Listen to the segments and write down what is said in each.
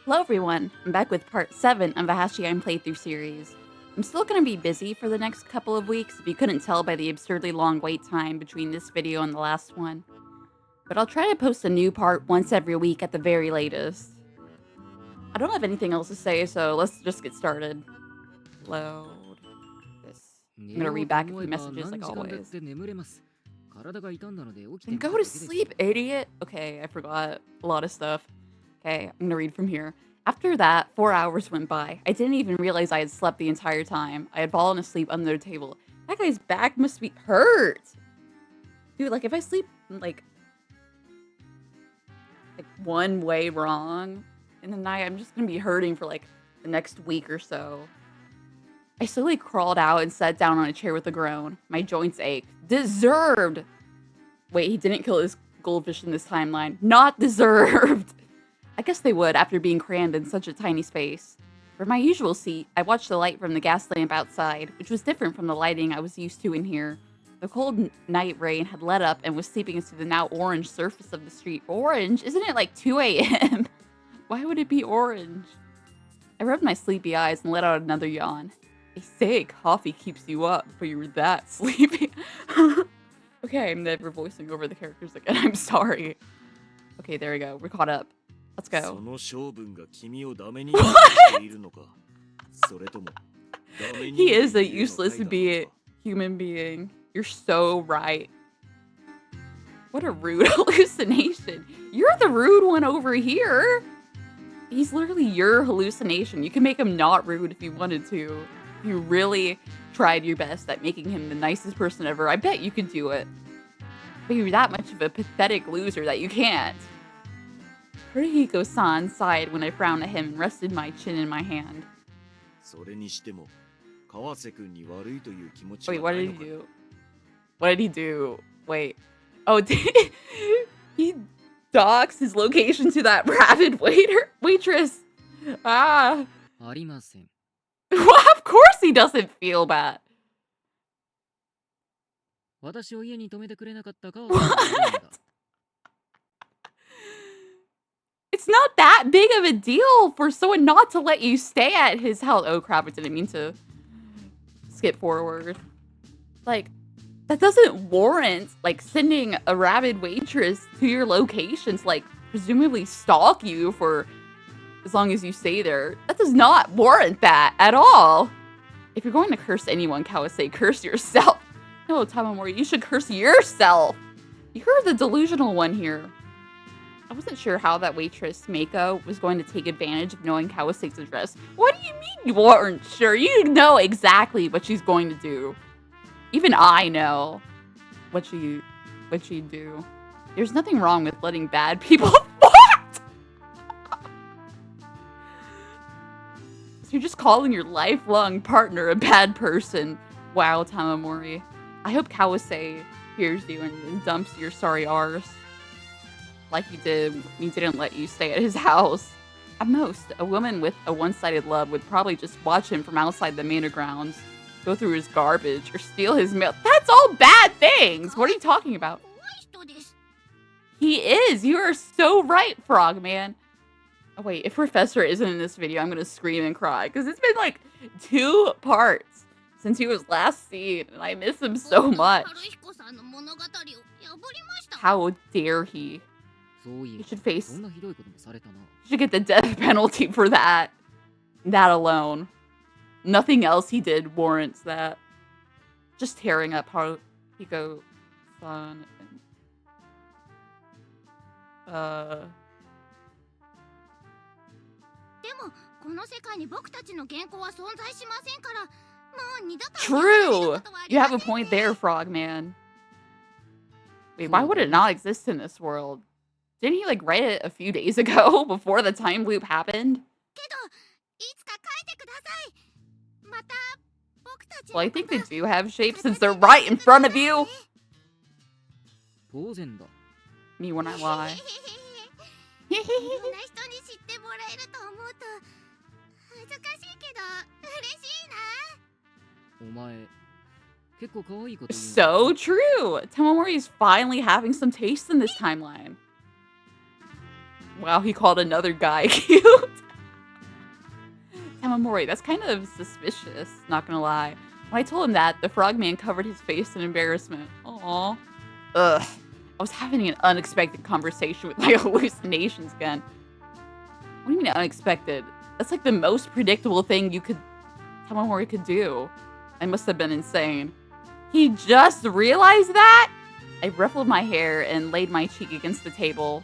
Hello everyone, I'm back with part 7 of the Hashihime playthrough series. I'm still going to be busy for the next couple of weeks if you couldn't tell by the absurdly long wait time between this video and the last one. But I'll try to post a new part once every week at the very latest. I don't have anything else to say, so let's just get started. Load this. I'm going to read back a few messages like always. Then go to sleep, idiot! Okay, I forgot a lot of stuff. Okay, I'm gonna read from here. After that, 4 hours went by. I didn't even realize I had slept the entire time. I had fallen asleep under the table. That guy's back must be hurt! Dude, like, if I sleep, like one way wrong in the night, I'm just gonna be hurting for, like, the next week or so. I slowly crawled out and sat down on a chair with a groan. My joints ached. Deserved! Wait, he didn't kill his goldfish in this timeline. Not deserved! I guess they would after being crammed in such a tiny space. From my usual seat, I watched the light from the gas lamp outside, which was different from the lighting I was used to in here. The cold night rain had let up and was seeping into the now orange surface of the street. Orange? Isn't it like 2 a.m.? Why would it be orange? I rubbed my sleepy eyes and let out another yawn. They say coffee keeps you up, but you're that sleepy. Okay, I'm never voicing over the characters again. I'm sorry. Okay, there we go. We're caught up. Let's go. He is a useless human being. You're so right. What a rude hallucination. You're the rude one over here. He's literally your hallucination. You can make him not rude if you wanted to. If you really tried your best at making him the nicest person ever, I bet you could do it. But you're that much of a pathetic loser that you can't. Kurihiko-san sighed when I frowned at him and rested my chin in my hand. Wait, what did he do? What did he do? Wait. Oh, he docks his location to that rabid waitress. Ah. Well, of course he doesn't feel bad. What? It's not that big of a deal for someone not to let you stay at his house. Oh crap, I didn't mean to skip forward. Like, that doesn't warrant, like, sending a rabid waitress to your locations, like, presumably stalk you for as long as you stay there. That does not warrant that at all. If you're going to curse anyone, Kawase, curse yourself. No, Tamamori, you should curse yourself. You're the delusional one here. I wasn't sure how that waitress, Mako, was going to take advantage of knowing Kawase's address. What do you mean you weren't sure? You know exactly what she's going to do. Even I know what she'd do. There's nothing wrong with letting bad people... What? So you're just calling your lifelong partner a bad person. Wow, Tamamori. I hope Kawase hears you and dumps your sorry arse. Like he did when he didn't let you stay at his house. At most, a woman with a one-sided love would probably just watch him from outside the manor grounds, go through his garbage, or steal his mail. That's all bad things! What are you talking about? He is! You are so right, Frogman! Oh wait, if Professor isn't in this video, I'm gonna scream and cry, because it's been like 2 parts since he was last seen, and I miss him so much. How dare he? You should face... You should get the death penalty for that. That alone. Nothing else he did warrants that. Just tearing up Haruhiko-san. True! You have a point there, Frogman. Wait, why would it not exist in this world? Didn't he, like, write it a few days ago before the time loop happened? Well, I think they do have shapes since they're right in front of you. Me when I lie. So true! Tamamori is finally having some taste in this timeline. Wow, he called another guy cute. Tamamori, that's kind of suspicious, not gonna lie. When I told him that, the frogman covered his face in embarrassment. Aww. Ugh. I was having an unexpected conversation with my hallucinations again. What do you mean unexpected? That's like the most predictable thing Tamamori could do. I must have been insane. He just realized that? I ruffled my hair and laid my cheek against the table.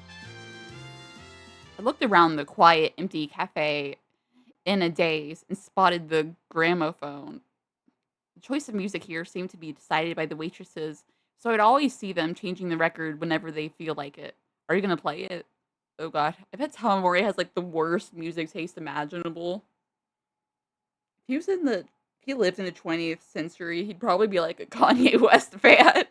I looked around the quiet, empty cafe in a daze and spotted the gramophone. The choice of music here seemed to be decided by the waitresses, so I'd always see them changing the record whenever they feel like it. Are you gonna play it? Oh god. I bet Tamamori has like the worst music taste imaginable. If he lived in the 20th century, he'd probably be like a Kanye West fan.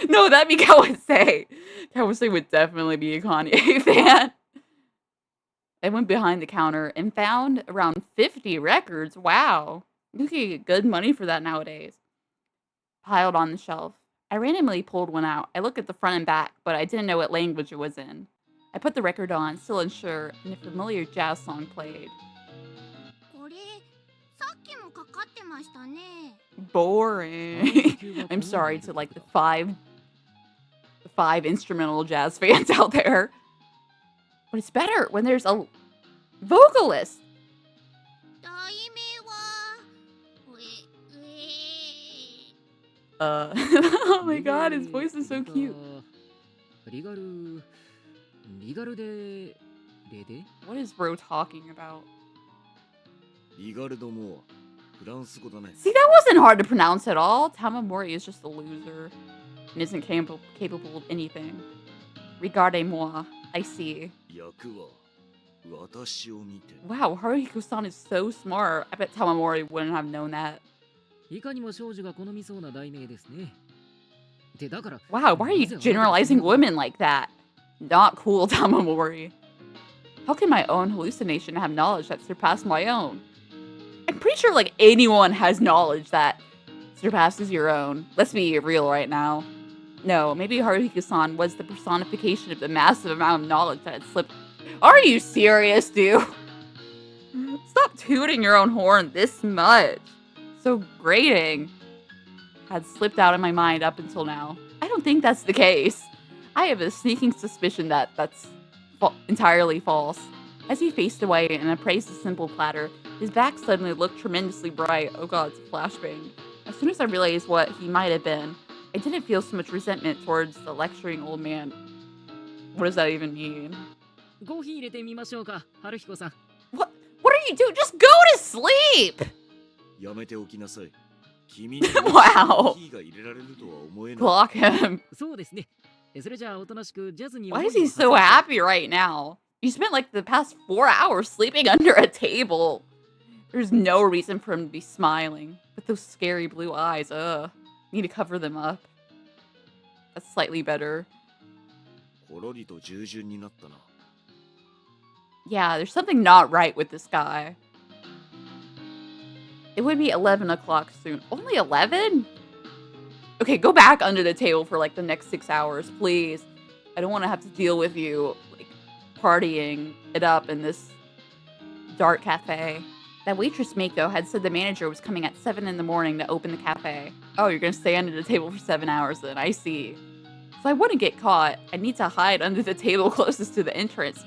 No, that'd be Kawase. Kawase would definitely be a Kanye fan. I went behind the counter and found around 50 records. Wow. You can get good money for that nowadays. Piled on the shelf. I randomly pulled one out. I looked at the front and back, but I didn't know what language it was in. I put the record on, still unsure, and a familiar jazz song played. Boring. I'm sorry to like the five instrumental jazz fans out there. But it's better when there's a vocalist. Oh my god, his voice is so cute. What is bro talking about? See, that wasn't hard to pronounce at all. Tamamori is just a loser and isn't capable of anything. Regardez-moi. I see. Wow, Haruhiko-san is so smart. I bet Tamamori wouldn't have known that. Wow, why are you generalizing women like that? Not cool, Tamamori. How can my own hallucination have knowledge that surpassed my own? I'm pretty sure like anyone has knowledge that surpasses your own. Let's be real right now. No, maybe Haruhiko-san was the personification of the massive amount of knowledge that had slipped. Are you serious, dude? Stop tooting your own horn this much. So grating. Had slipped out of my mind up until now. I don't think that's the case. I have a sneaking suspicion that that's entirely false. As he faced away and appraised the simple platter, his back suddenly looked tremendously bright. Oh god, it's a flashbang. As soon as I realized what he might have been, I didn't feel so much resentment towards the lecturing old man. What does that even mean? What are you doing? Just go to sleep! Wow. Clock him. Why is he so happy right now? You spent like the past 4 hours sleeping under a table. There's no reason for him to be smiling. With those scary blue eyes, need to cover them up. That's slightly better. Yeah, there's something not right with this guy. It would be 11 o'clock soon. Only 11? Okay, go back under the table for like the next 6 hours, please. I don't want to have to deal with you like partying it up in this dark cafe. That waitress Mako had said the manager was coming at 7 in the morning to open the cafe. Oh, you're gonna stay under the table for 7 hours then, I see. So I wouldn't get caught. I need to hide under the table closest to the entrance.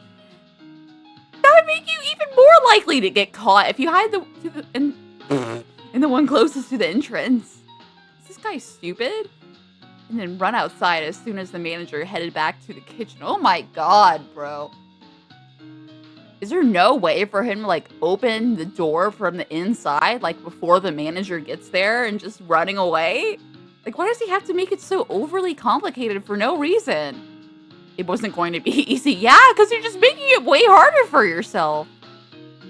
That would make you even more likely to get caught if you hide in the one closest to the entrance. Is this guy stupid? And then run outside as soon as the manager headed back to the kitchen. Oh my god, bro. Is there no way for him to like open the door from the inside like before the manager gets there and just running away? Like why does he have to make it so overly complicated for no reason? It wasn't going to be easy. Yeah, because you're just making it way harder for yourself.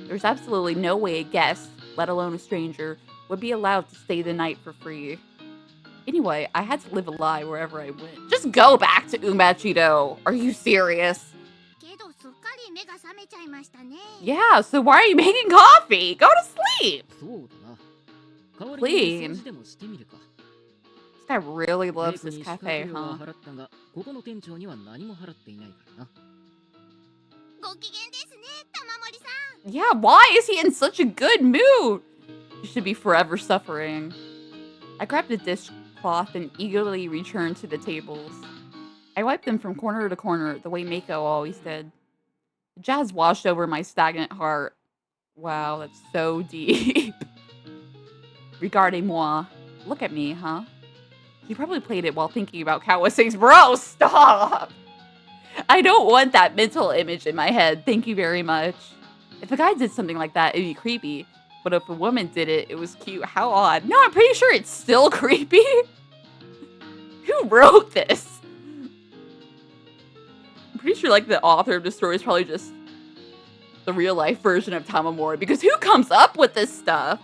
There's absolutely no way a guest, let alone a stranger, would be allowed to stay the night for free. Anyway, I had to live a lie wherever I went. Just go back to Umachido. Are you serious? Yeah, so why are you making coffee? Go to sleep. Clean. This guy really loves this cafe, huh? Yeah, why is he in such a good mood? He should be forever suffering. I grabbed the dishcloth and eagerly returned to the tables. I wiped them from corner to corner, the way Mako always did. Jazz washed over my stagnant heart. Wow, that's so deep. Regardez-moi. Look at me, huh? He probably played it while thinking about Kawase's. Bro, stop! I don't want that mental image in my head. Thank you very much. If a guy did something like that, it'd be creepy. But if a woman did it, it was cute. How odd. No, I'm pretty sure it's still creepy. Who wrote this? I'm pretty sure like the author of the story is probably just the real life version of Tamamori. Because who comes up with this stuff?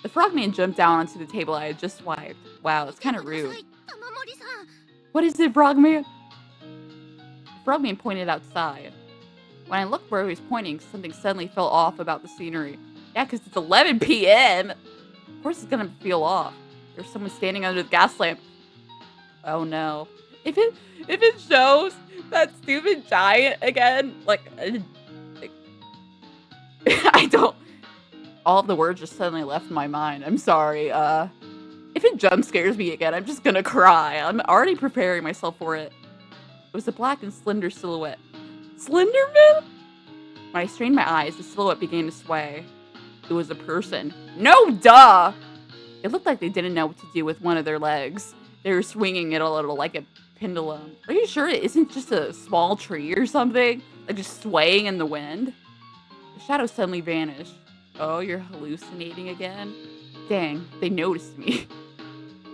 The frogman jumped down onto the table I had just wiped. Wow, that's kind of rude. What is it, frogman? The frogman pointed outside. When I looked where he was pointing, something suddenly felt off about the scenery. Yeah, because it's 11 p.m. Of course it's going to feel off. There's someone standing under the gas lamp. Oh no. If it shows that stupid giant again, I don't... All of the words just suddenly left my mind. I'm sorry. If it jump scares me again, I'm just gonna cry. I'm already preparing myself for it. It was a black and slender silhouette. Slenderman? When I strained my eyes, the silhouette began to sway. It was a person. No, duh! It looked like they didn't know what to do with one of their legs. They were swinging it a little like a pendulum. Are you sure it isn't just a small tree or something? Like just swaying in the wind? The shadow suddenly vanished. Oh, you're hallucinating again? Dang, they noticed me.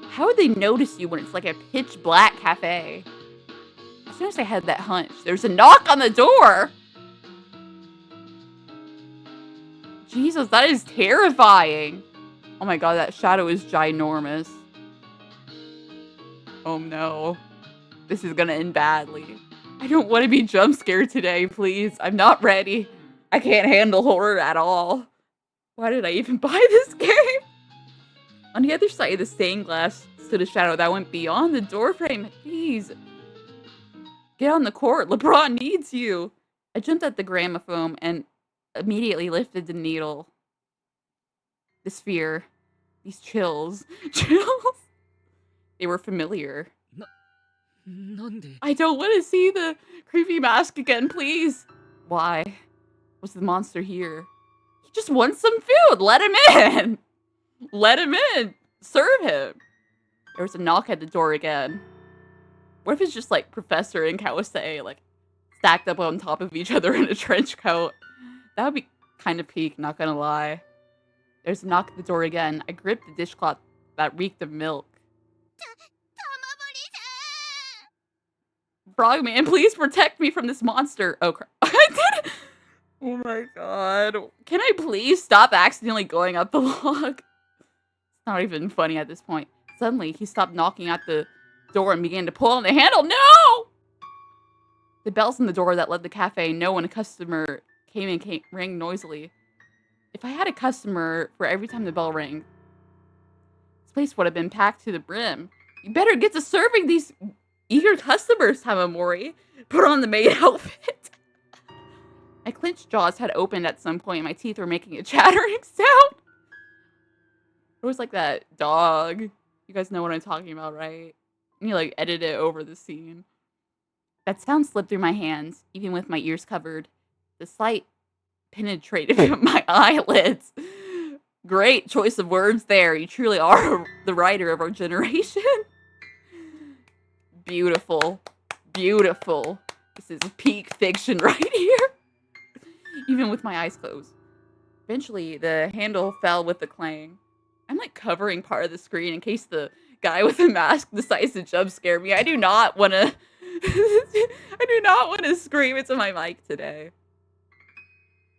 How would they notice you when it's like a pitch black cafe? As soon as I had that hunch, there's a knock on the door! Jesus, that is terrifying! Oh my god, that shadow is ginormous. Oh no. This is gonna end badly. I don't want to be jump scared today, please. I'm not ready. I can't handle horror at all. Why did I even buy this game? On the other side of the stained glass stood a shadow that went beyond the doorframe. Please. Get on the court. LeBron needs you. I jumped at the gramophone and immediately lifted the needle. This fear. These chills. Chills? They were familiar. I don't want to see the creepy mask again, please. Why? Was the monster here? He just wants some food. Let him in. Let him in. Serve him. There was a knock at the door again. What if it's just like Professor and Kawase, like stacked up on top of each other in a trench coat? That would be kind of peak, not gonna lie. There's a knock at the door again. I gripped the dishcloth that reeked of milk. Frogman, please protect me from this monster. Oh, crap. I did it. Oh my god. Can I please stop accidentally going up the log? It's not even funny at this point. Suddenly, he stopped knocking at the door and began to pull on the handle. No! The bells on the door that led the cafe know when a customer came and rang noisily. If I had a customer for every time the bell rang, this place would have been packed to the brim. You better get to serving these eager customers, Tamamori. Put on the maid outfit. My clenched jaws had opened at some point and my teeth were making a chattering sound. It was like that dog. You guys know what I'm talking about, right? And you like edit it over the scene. That sound slipped through my hands, even with my ears covered. The sight penetrated my eyelids. Great choice of words there. You truly are the writer of our generation. Beautiful. Beautiful. This is peak fiction right here. Even with my eyes closed. Eventually, the handle fell with a clang. I'm like covering part of the screen in case the guy with the mask decides to jump scare me. I do not want to... I do not want to scream into my mic today.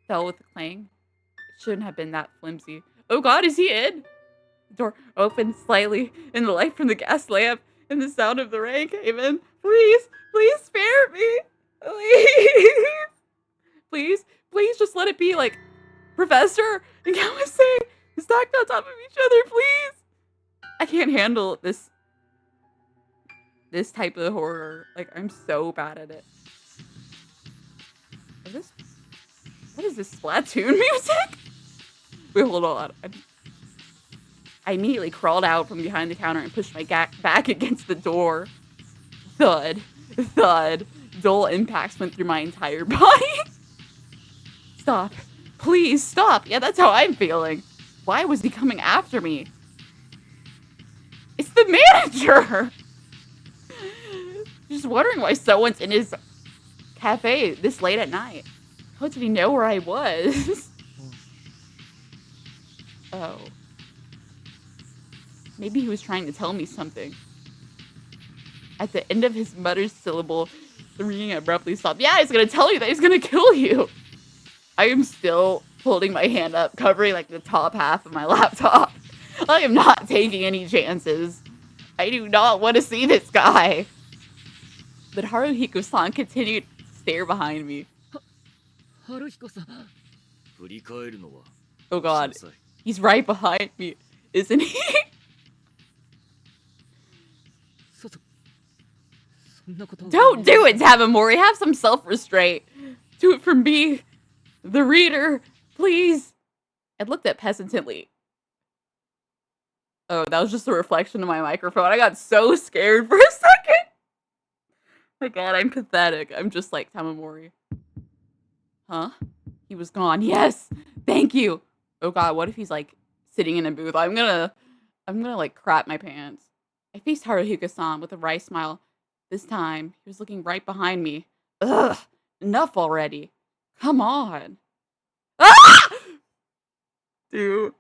Fell with a clang. It shouldn't have been that flimsy. Oh god, is he in? The door opened slightly, and the light from the gas lamp and the sound of the rain came in. Please, please spare me. Please. Please, please just let it be like Professor and Kawase stacked on top of each other, please. I can't handle this type of horror. Like, I'm so bad at it. Is this, what is this Splatoon music? Wait, hold on. I immediately crawled out from behind the counter and pushed my back against the door. Thud, thud. Dull impacts went through my entire body. Stop. Please stop. Yeah, that's how I'm feeling. Why was he coming after me? It's the manager. Just wondering why someone's in his cafe this late at night. How did he know where I was? Oh. Maybe he was trying to tell me something. At the end of his muttered syllable, the ringing abruptly stopped. Yeah, he's gonna tell you that he's gonna kill you. I am still holding my hand up, covering like the top half of my laptop. I am not taking any chances. I do not want to see this guy. But Haruhiko-san continued to stare behind me. Oh god, he's right behind me, isn't he? Don't do it, Tamamori. Have some self-restraint. Do it for me, the reader, please. I looked at hesitantly. Oh, that was just a reflection of my microphone. I got so scared for a second. My god, I'm pathetic. I'm just like Tamamori. Huh? He was gone. Yes! Thank you! Oh god, what if he's like sitting in a booth? I'm gonna like crap my pants. I faced Haruhiko-san with a wry smile. This time, he was looking right behind me. Ugh! Enough already. Come on. Ah! Dude.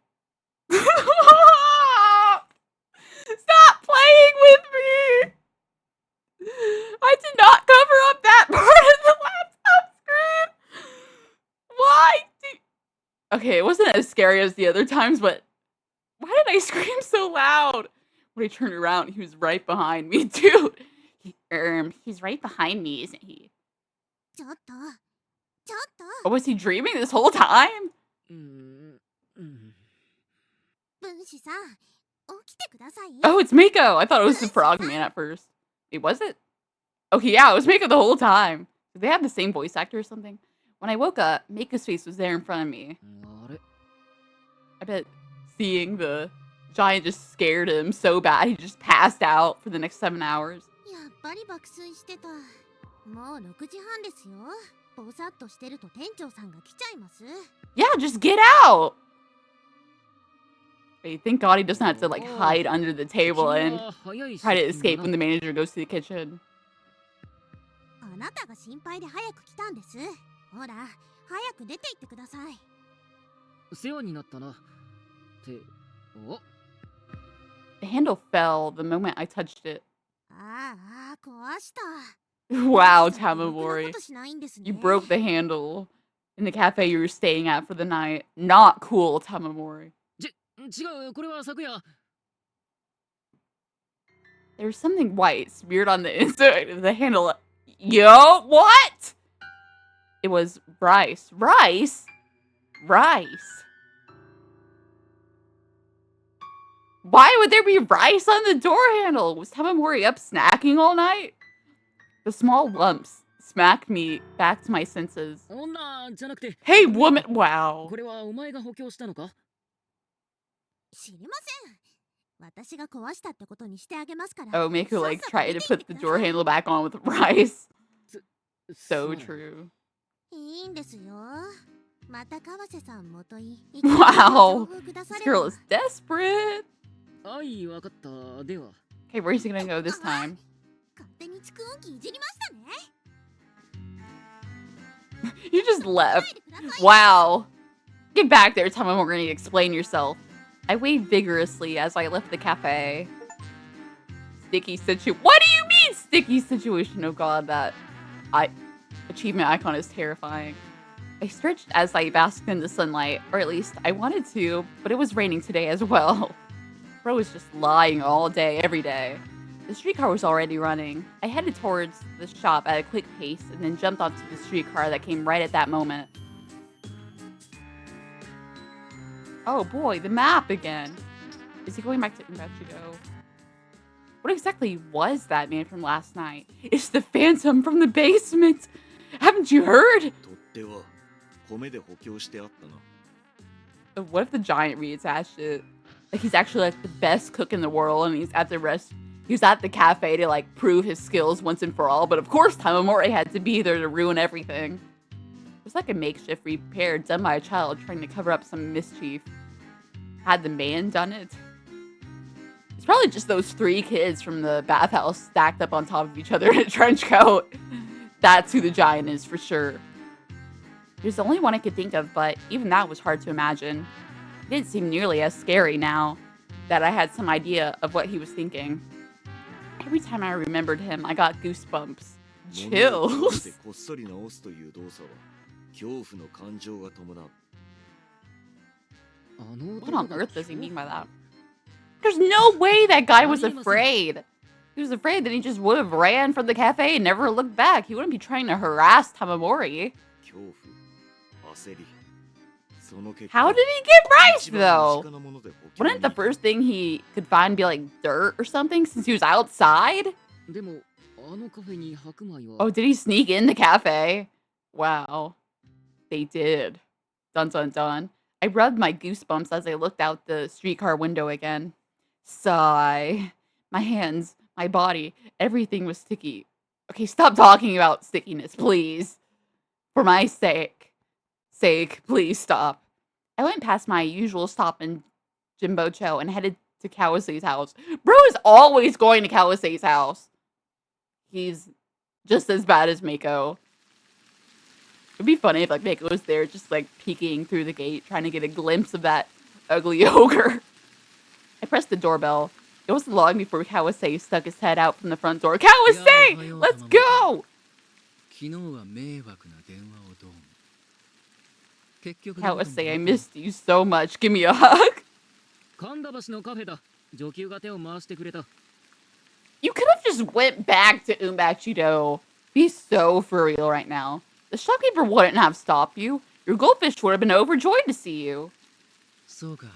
Stop playing with me! I did not cover up that part of the laptop screen! Why okay, it wasn't as scary as the other times, but why did I scream so loud? When I turned around, he was right behind me, dude. He's right behind me, isn't he? Oh, was he dreaming this whole time? Oh, it's Mako. I thought it was the Frogman at first. Wait, was it? Okay, yeah, it was Mako the whole time. Did they have the same voice actor or something? When I woke up, Mako's face was there in front of me. I bet seeing the giant just scared him so bad he just passed out for the next 7 hours. Yeah, just get out! Wait, thank God he doesn't have to like hide under the table and try to escape when the manager goes to the kitchen. The handle fell the moment I touched it. Wow, Tamamori. You broke the handle in the cafe you were staying at for the night. Not cool, Tamamori. There's something white smeared on the inside of the handle. Yo, what? It was rice. Rice? Rice. Why would there be rice on the door handle? Was Tamamori up snacking all night? The small lumps smacked me back to my senses. Hey, woman! Wow. Oh, Mako like tried to put the door handle back on with rice. So true. Wow. This girl is desperate. Okay, where's he gonna go this time? You just left. Wow. Get back there, Tamamori, and explain yourself. I waved vigorously as I left the cafe. Sticky situation. What do you mean, sticky situation? Oh god, that achievement icon is terrifying. I stretched as I basked in the sunlight, or at least I wanted to, but it was raining today as well. Bro was just lying all day, every day. The streetcar was already running. I headed towards the shop at a quick pace and then jumped onto the streetcar that came right at that moment. Oh boy, the map again. Is he going back to Imachigo? What exactly was that man from last night? It's the Phantom from the basement! Haven't you heard? 手は米で補強してあったな。 What if the giant reattached it? Like he's actually like the best cook in the world, and he's at the cafe to like prove his skills once and for all. But of course, Tamamori had to be there to ruin everything. It was like a makeshift repair done by a child trying to cover up some mischief. Had the man done it? It's probably just those 3 kids from the bathhouse stacked up on top of each other in a trench coat. That's who the giant is for sure. There's the only one I could think of, but even that was hard to imagine. It didn't seem nearly as scary now that I had some idea of what he was thinking. Every time I remembered him, I got goosebumps. 物を壊し Chills. てこっそり直すという動作は恐怖の感情が伴う。 What on earth does he mean by that? There's no way that guy was afraid. He was afraid that he just would have ran from the cafe and never looked back. He wouldn't be trying to harass Tamamori. 恐怖、焦り、その結果 How did he get rice 一番身 though? 近なもので補強 Wouldn't the に first thing he could find be like dirt or something since he was outside? でもあのカフェに白米は Oh, did he sneak in the cafe? Wow. They did. Dun dun dun. I rubbed my goosebumps as I looked out the streetcar window again. Sigh. My hands, my body, everything was sticky. Okay, stop talking about stickiness, please. For my sake. Please stop. I went past my usual stop in Jimbocho and headed to Kawase's house. Bro is always going to Kawase's house. He's just as bad as Mako. It'd be funny if like Mako was there just like peeking through the gate, trying to get a glimpse of that ugly ogre. I pressed the doorbell. It wasn't long before Kawase stuck his head out from the front door. Kawase! Let's go! 昨日は迷惑な電話をどうも結局 Kawase, I missed you so much. Give me a hug. 神田橋のカフェだ女給が手を回してくれた You could have just went back to Umbachido. Be so for real right now. The shopkeeper wouldn't have stopped you. Your goldfish would have been overjoyed to see you. そうか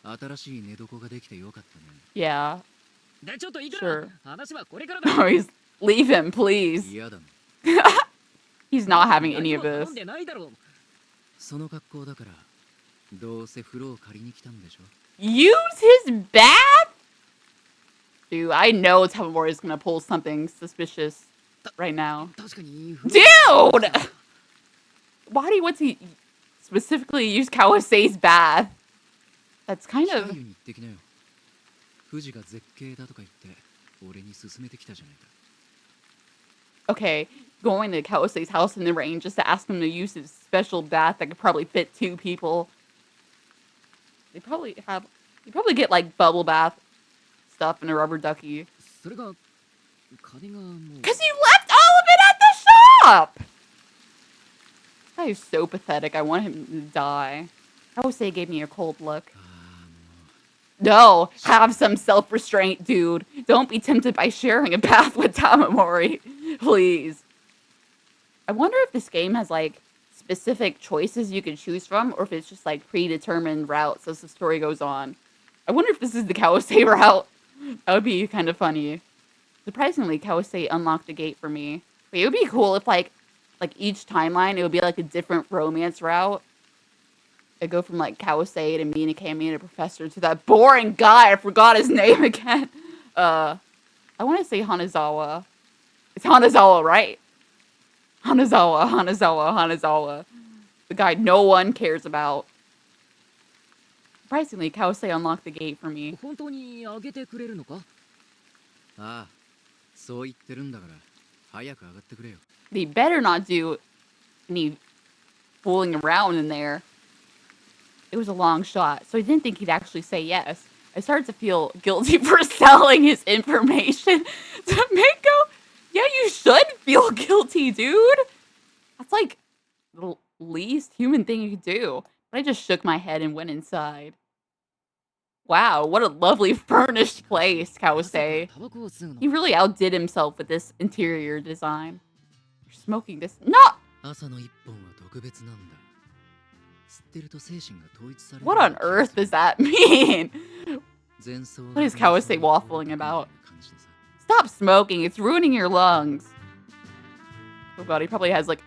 新しい寝床ができてよかったね Yeah. でちょっといいか Sure. な話はこれからだ Oh, leave him, please. 嫌だな He's not having any 何 of も頼 this. んでないだろうその格好だからどうせ風呂を借りに来たんでしょ Use his bath? Dude, I know Tamamori is gonna pull something suspicious right now. 確かに Dude! Why do you want to specifically use Kawase's bath? That's kind 北 of... 湯に行ってきなよ富士が絶景だとか言って俺に勧めてきたじゃないか Okay, going to Kawase's house in the rain just to ask him to use his special bath that could probably fit 2 people. You probably get like bubble bath stuff in a rubber ducky. それが金がもう Because you left all of it at the shop! This guy is so pathetic. I want him to die. Kawase gave me a cold look. ああも No, have some self-restraint, dude. Don't be tempted by sharing a bath with Tamamori. Please. I wonder if this game has, like, specific choices you can choose from, or if it's just, like, predetermined routes as the story goes on. I wonder if this is the Kawase route. That would be kind of funny. Surprisingly, Kawase unlocked the gate for me. But it would be cool if, like each timeline, it would be, like, a different romance route. It'd go from, like, Kawase to Minakami to Professor to that boring guy. I forgot his name again. I want to say Hanazawa. It's Hanazawa, right? Hanazawa. The guy no one cares about. Surprisingly, Kawase unlocked the gate for me. 本当にあげてくれるのかああそう言ってるんだから早く上がってくれよ They better not do any fooling around in there. It was a long shot, so I didn't think he'd actually say yes. I started to feel guilty for selling his information to Mako. Yeah, you should feel guilty, dude. That's like the least human thing you could do. But I just shook my head and went inside. Wow, what a lovely furnished place, まさか Kawase. タバコを吸うの He really outdid himself with this interior design. You're smoking this. No! 朝の一本は特別なんだ吸ってると精神が統一される What on earth does that mean? 前奏 What is Kawase waffling about? 感じでさ Stop smoking. It's ruining your lungs. Oh god, he probably has like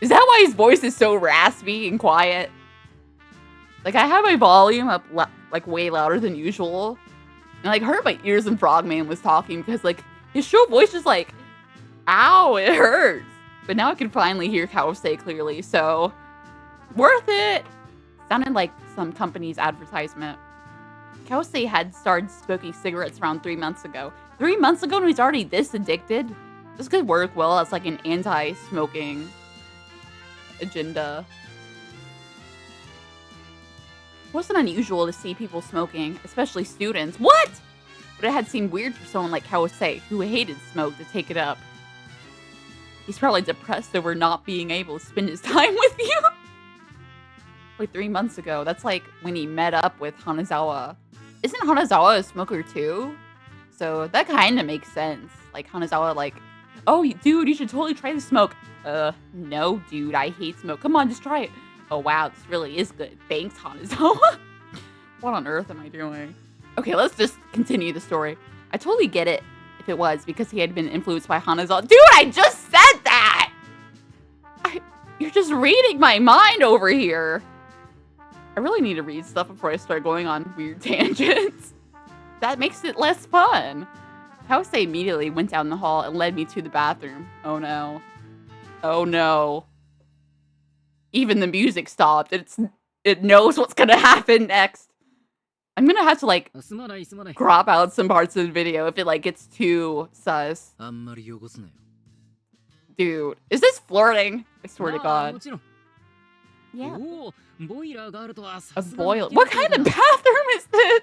Is that why his voice is so raspy and quiet? Like, I had my volume up, like, way louder than usual. And, like, hurt my ears when Frogman was talking because, like, his shrill voice is like, ow, it hurts. But now I can finally hear Kawase clearly, so worth it. Sounded like some company's advertisement. Kawase had started smoking cigarettes around 3 months ago. 3 months ago and he's already this addicted? This could work well as like an anti-smoking agenda. It wasn't unusual to see people smoking, especially students. What? But it had seemed weird for someone like Kawase, who hated smoke, to take it up. He's probably depressed over not being able to spend his time with you. Like 3 months ago, that's like when he met up with Hanazawa. Isn't Hanazawa a smoker too? So that kind of makes sense. Like Hanazawa, like, oh, dude, you should totally try the smoke. No, dude, I hate smoke. Come on, just try it. Oh, wow, this really is good. Thanks, Hanazawa. What on earth am I doing? Okay, let's just continue the story. I totally get it if it was because he had been influenced by Hanazawa. Dude, I just said that! You're just reading my mind over here. I really need to read stuff before I start going on weird tangents. That makes it less fun. Kawase immediately went down the hall and led me to the bathroom. Oh no. Oh no. Even the music stopped. It knows what's gonna happen next. I'm gonna have to like crop out some parts of the video if it like gets too sus. Dude, is this flirting? I swear to God. Yeah. A boil. What kind of bathroom is this?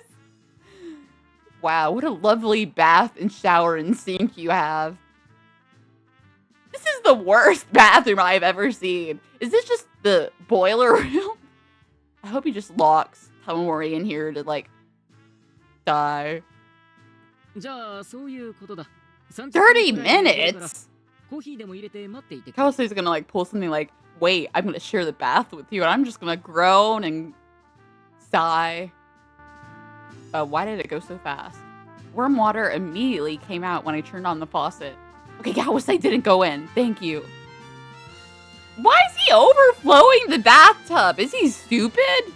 Wow, what a lovely bath and shower and sink you have. This is the worst bathroom I've ever seen. Is this just the boiler room? I hope he just locks Tamamori in here to, like, die. 30 minutes? Kawase's gonna, like, pull something like, wait, I'm gonna share the bath with you, and I'm just gonna groan and sigh. Why did it go so fast? Warm water immediately came out when I turned on the faucet. Okay, Kawase didn't go in. Thank you. Why is he overflowing the bathtub? Is he stupid?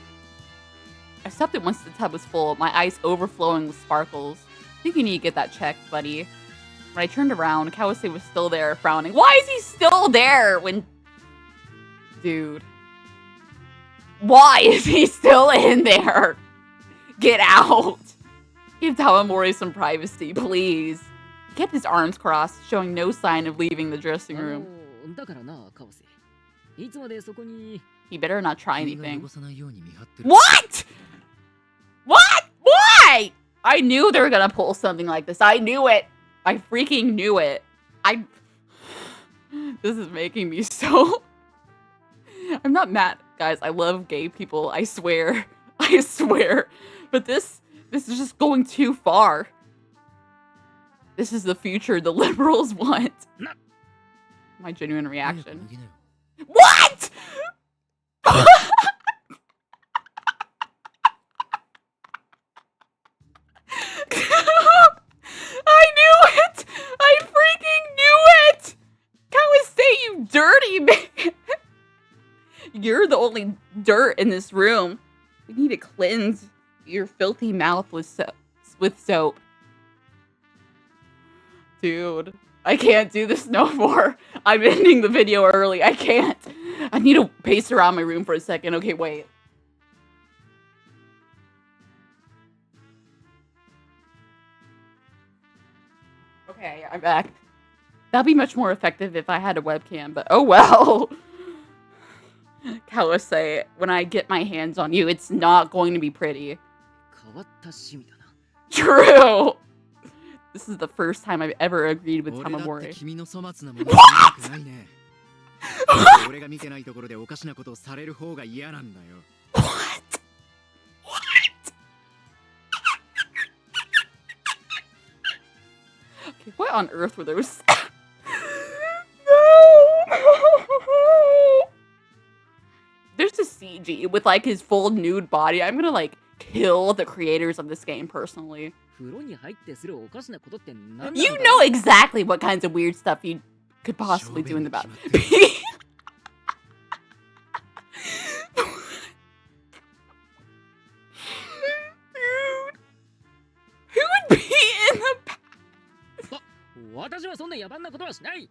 I stopped it once the tub was full, my eyes overflowing with sparkles. I think you need to get that checked, buddy. When I turned around, Kawase was still there, frowning. Why is he still there when... Dude. Why is he still in there? Get out. Give Tamamori some privacy, please. He kept his arms crossed, showing no sign of leaving the dressing room. He better not try anything. What? What? Why? I knew they were gonna pull something like this. I knew it. I freaking knew it. This is making me so... I'm not mad. Guys, I love gay people. I swear. I swear. But this is just going too far. This is the future the liberals want. My genuine reaction. What? I knew it! I freaking knew it! Kawase, you dirty man! You're the only dirt in this room. We need to cleanse your filthy mouth with soap. Dude, I can't do this no more. I'm ending the video early. I can't. I need to pace around my room for a second. Okay, wait. Okay, I'm back. That'd be much more effective if I had a webcam, but oh well. Kawase, when I get my hands on you, it's not going to be pretty. True! This is the first time I've ever agreed with Tamamori. What? What? What? Okay, what on earth were those? No! There's a CG with like his full nude body. I'm gonna like kill the creators of this game personally. You know exactly what kinds of weird stuff you could possibly do in the bathroom. そんな野蛮なことはしない。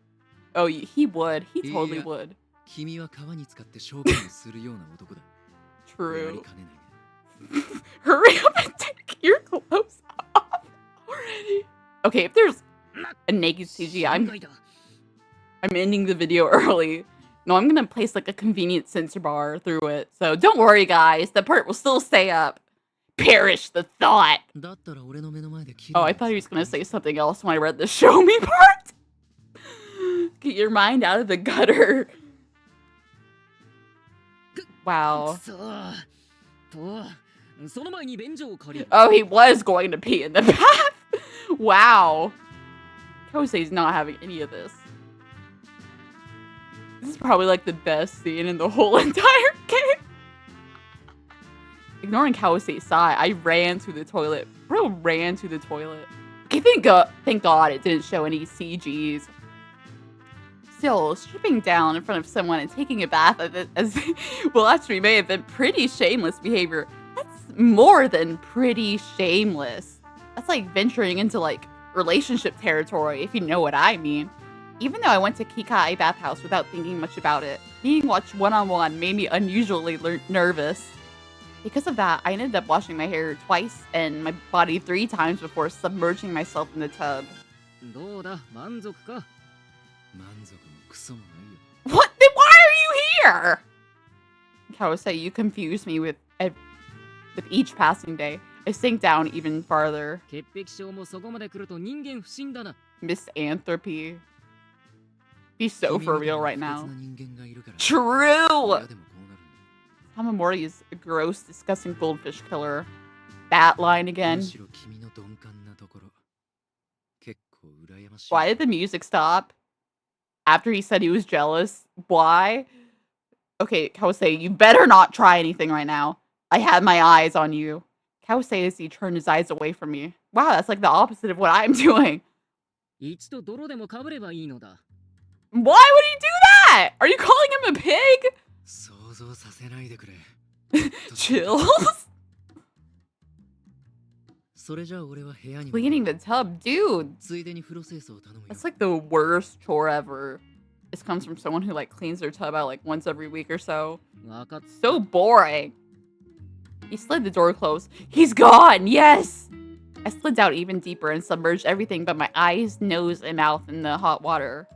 Oh, he would. He totally Yeah. would. 君は川に使って証言をするような男だ。やり True. かねない。 Hurry up and take your clothes off already. Okay, if there's a naked CG, I'm ending the video early. No, I'm gonna place like a convenient censor bar through it. So don't worry, guys. The part will still stay up. Perish the thought. だったら俺の目の前で切 Oh, I thought he was gonna say something else when I read the show me part. Get your mind out of the gutter. Wow. そうとその前に便所を借りる。 Oh, he was going to pee in the bath. Wow. Kose's not having any of this. This is probably like the best scene in the whole entire game. Ignoring Kawase's sigh, I ran to the toilet. Bro ran to the toilet. Okay, thank God it didn't show any CGs. Still, stripping down in front of someone and taking a bath as well, actually may have been pretty shameless behavior. That's more than pretty shameless. That's like venturing into like relationship territory, if you know what I mean. Even though I went to Kikai bathhouse without thinking much about it, being watched one-on-one made me unusually nervous. Because of that, I ended up washing my hair twice and my body 3 times before submerging myself in the tub. どうだ、満足か。満足もクソもないよ。 What? Then why are you here? Kawase, you confuse me with each passing day. I sink down even farther. 潔癖症もそこまで来ると人間不信だな。 Misanthropy. He's so for real right now. 人間がいるから。 True! 親でもこうなるんだ。 Tamamori is a gross, disgusting goldfish killer. That line む again. しろ君の鈍感なところ。結構羨ましい。 Why did the music stop? After he said he was jealous? Why? Okay, Kawase, you better not try anything right now. I had my eyes on you. Kawase as he turned his eyes away from me. Wow, that's like the opposite of what I'm doing. 一度泥でもかぶればいいのだ。 Why would he do that? Are you calling him a pig? 想像させないでくれ。 Chills? それじゃあ俺は部屋に。 Cleaning the tub, dude. ついでに風呂清掃を頼むよ。 That's like the worst chore ever. This comes from someone who like cleans their tub out like once every week or so. わかっ So boring. He slid the door closed. He's gone! Yes! I slid down even deeper and submerged everything but my eyes, nose, and mouth in the hot water.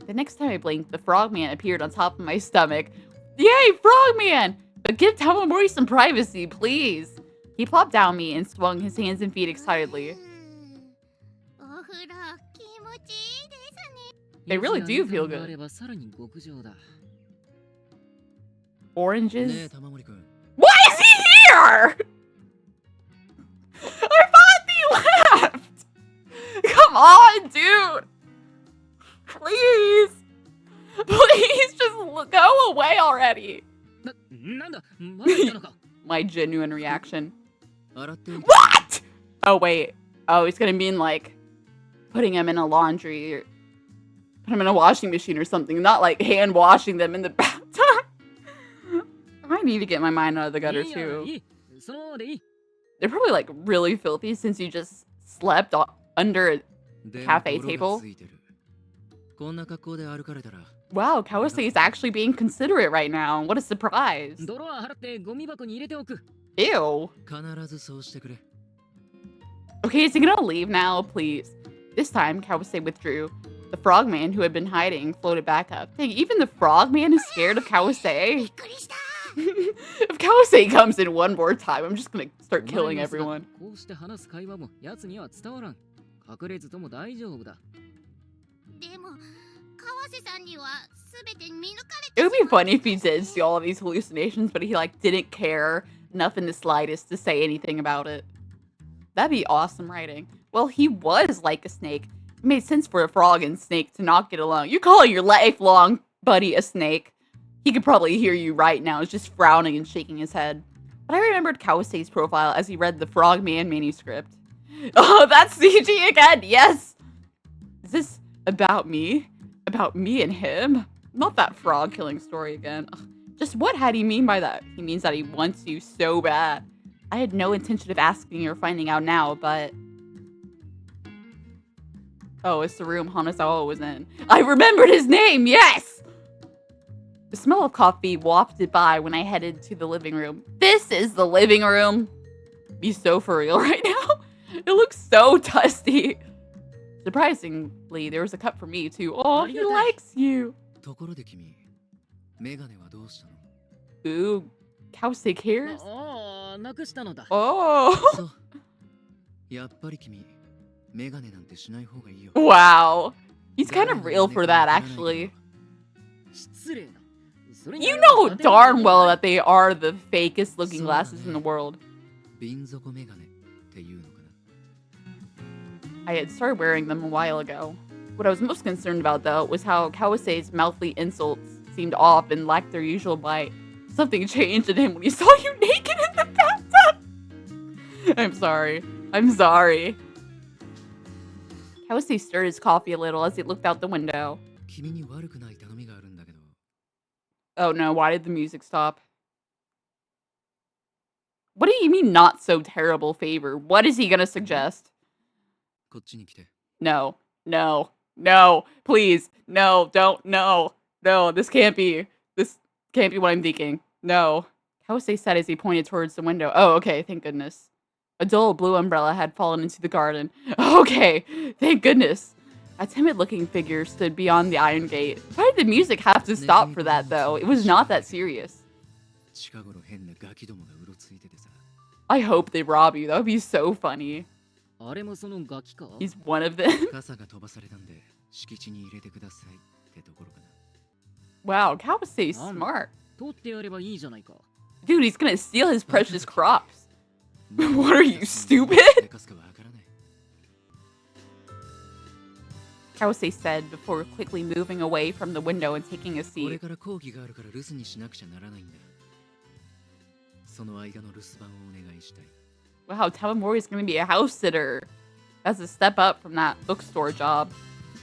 The next time I blinked, the frogman appeared on top of my stomach. Yay, frogman! But give Tamamori some privacy, please. He plopped down me and swung his hands and feet excitedly. They really do feel good. あればさらに極上だ。 Oranges? ねえ、玉森くん。 Why is he here? I thought he left. Come on, dude. Please. Please just go away already. なんだ、まだいたのか。 My genuine reaction. 洗ってみて。 What? Oh, wait. Oh, he's gonna mean like putting him in a laundry or put him in a washing machine or something. Not like hand washing them in the bathtub. I need to get my mind out of the gutter いいや、い too. い。そのままでいい。 They're probably like really filthy since you just slept under a でも cafe 泥が table. ついてる。こんな格好で歩かれたら。 Wow, Kawase is actually being considerate right now. What a surprise. 泥は払ってゴミ箱に入れておく。 Ew. 必ずそうしてくれ。 Okay, is he gonna leave now? Please. This time, Kawase withdrew. The frogman who had been hiding floated back up. Dang, even the frogman is scared of Kawase. If Kawase comes in one more time, I'm just gonna start killing everyone. こうして話す会話も奴には伝わらん。隠れずとも大丈夫だ。 It would be funny if he did see all of these hallucinations, but he like didn't care enough in the slightest to say anything about it. That'd be awesome writing. Well, he was like a snake. It made sense for a frog and snake to not get along. You call your lifelong buddy a snake. He could probably hear you right now. He's just frowning and shaking his head. But I remembered Kawase's profile as he read the Frogman manuscript. Oh, that's CG again. Yes. Is this about me? About me and him? Not that frog killing story again. Ugh. Just what had he mean by that? He means that he wants you so bad. I had no intention of asking or finding out now, but... Oh, it's the room Hanazawa was in. I remembered his name, yes! The smell of coffee wafted by when I headed to the living room. This is the living room. Be so for real right now. It looks so dusty. Surprisingly, there was a cup for me too. Oh, he likes you. ところで君、メガネはどうしたの？ Ooh, Kawase cares? ああ、なくしたのだ。 Oh. そう。やっぱり君、メガネなんてしない方がいいよ。 Wow. He's kind of real for that, actually. 失礼な。それに You know darn well that they are the fakest looking glasses in the world. 瓶底メガネっていうのかな。 I had started wearing them a while ago. What I was most concerned about, though, was how Kawase's mouthy insults seemed off and lacked their usual bite. Something changed in him when he saw you naked in the bathtub! I'm sorry. I'm sorry. Kawase stirred his coffee a little as he looked out the window. 君に悪くない頼みがあるんだけど。 Oh no, why did the music stop? What do you mean not so terrible favor? What is he gonna suggest? こっちに来て。 No, no, no, please, no, don't, no, no, this can't be what I'm thinking. No. Kawase said as he pointed towards the window. Oh, okay, thank goodness. A dull blue umbrella had fallen into the garden. Okay, thank goodness. A timid-looking figure stood beyond the iron gate. Why did the music have to stop for that, though? It was not that serious. 近頃変なガキどもがうろついててさ。 I hope they rob you. That would be so funny. あれもそのガキか He's one of them. 傘が飛ばされたんで敷地に入れてくださいってところかな。 Wow, Kawase's smart. 取ってやればいいじゃないか Dude, he's gonna steal his precious crops. What are you, stupid? でかすかわからない。 Kawase said before quickly moving away from the window and taking a これ seat. から講義があるから留守にしなくちゃならないんだ。その間の留守番をお願いしたい。 Wow, Tamamori's gonna be a house sitter. That's a step up from that bookstore job.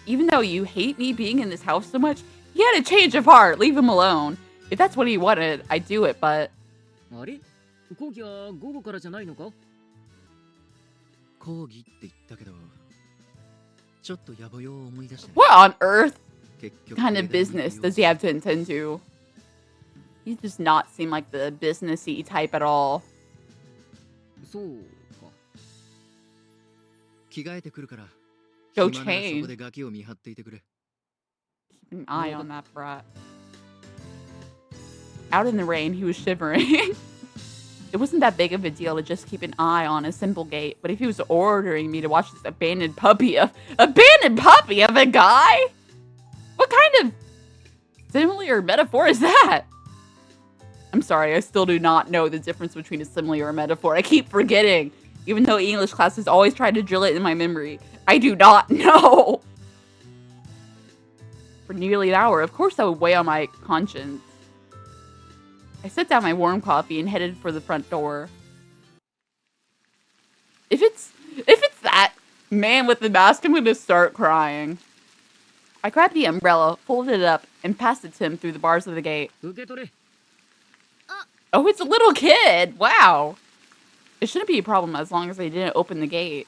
Even though you hate me being in this house so much, he had a change of heart. Leave him alone. If that's what he wanted, I'd do it, but... あれ講義は午後からじゃないのか講義って言ったけど、ちょっと野暮用を思い出した。 What on earth 結局 kind of business does he have to attend to? He does not seem like the businessy type at all. そうか。着替えてくるから。 Go 暇ならそ change. こでガキを見張っていてくれ。 Keep an eye on that brat. Out in the rain, he was shivering. It wasn't that big of a deal to just keep an eye on a simple gate, but if he was ordering me to watch this abandoned puppy of a guy? What kind of simile or metaphor is that? I'm sorry, I still do not know the difference between a simile or a metaphor. I keep forgetting, even though English classes always try to drill it in my memory. I do not know. For nearly an hour, of course that would weigh on my conscience. I set down my warm coffee and headed for the front door. If it's that man with the mask, I'm gonna start crying. I grabbed the umbrella, folded it up, and passed it to him through the bars of the gate. 受け取れ Oh, it's a little kid! Wow! It shouldn't be a problem as long as I didn't open the gate.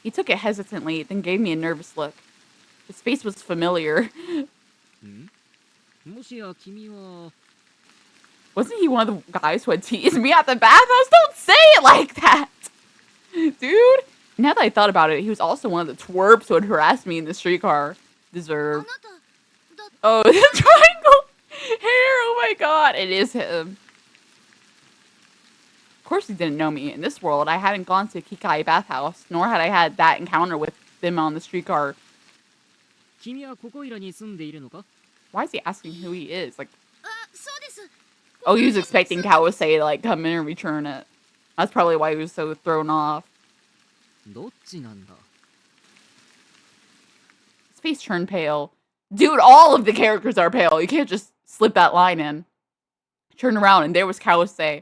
He took it hesitantly, then gave me a nervous look. His face was familiar. もしや君は Wasn't he one of the guys who had teased me at the bathhouse? Don't say it like that! Dude! Now that I thought about it, he was also one of the twerps who had harassed me in the streetcar. Deserved. Oh, the triangle hair! Oh my god, it is him. Of course he didn't know me. In this world, I hadn't gone to Kikai bathhouse, nor had I had that encounter with them on the streetcar. 君はここいらに住んでいるのか Why is he asking who he is? Like, そうです。 oh, he was expecting Kawase to like come in and return it. That's probably why he was so thrown off. どっちなんだ His face turned pale. Dude, all of the characters are pale. You can't just slip that line in. I turned around and there was Kawase.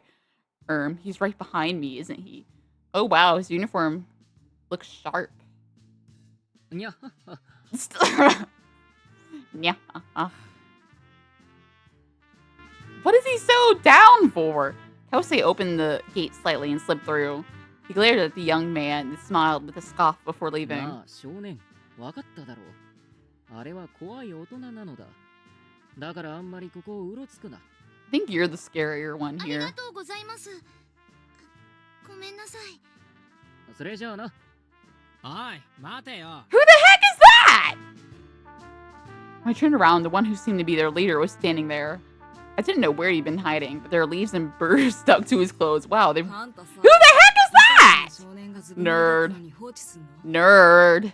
He's right behind me, isn't he? Oh wow, his uniform looks sharp. にゃはは Yeah. What is he so down for? Kawase opened the gate slightly and slipped through. He glared at the young man and smiled with a scoff before leaving. なあ少年わかっただろう。あれは怖い大人なのだ。だからあんまりここをうろつくな。I think you're the scarier one あり here. がとうございます。ごめんなさい。それじゃあな。おい、待てよ。 Who the heck is that? When I turned around, the one who seemed to be their leader was standing there. I didn't know where he'd been hiding, but there were leaves and burrs stuck to his clothes. Wow, they... Who the heck is that? Nerd. Nerd.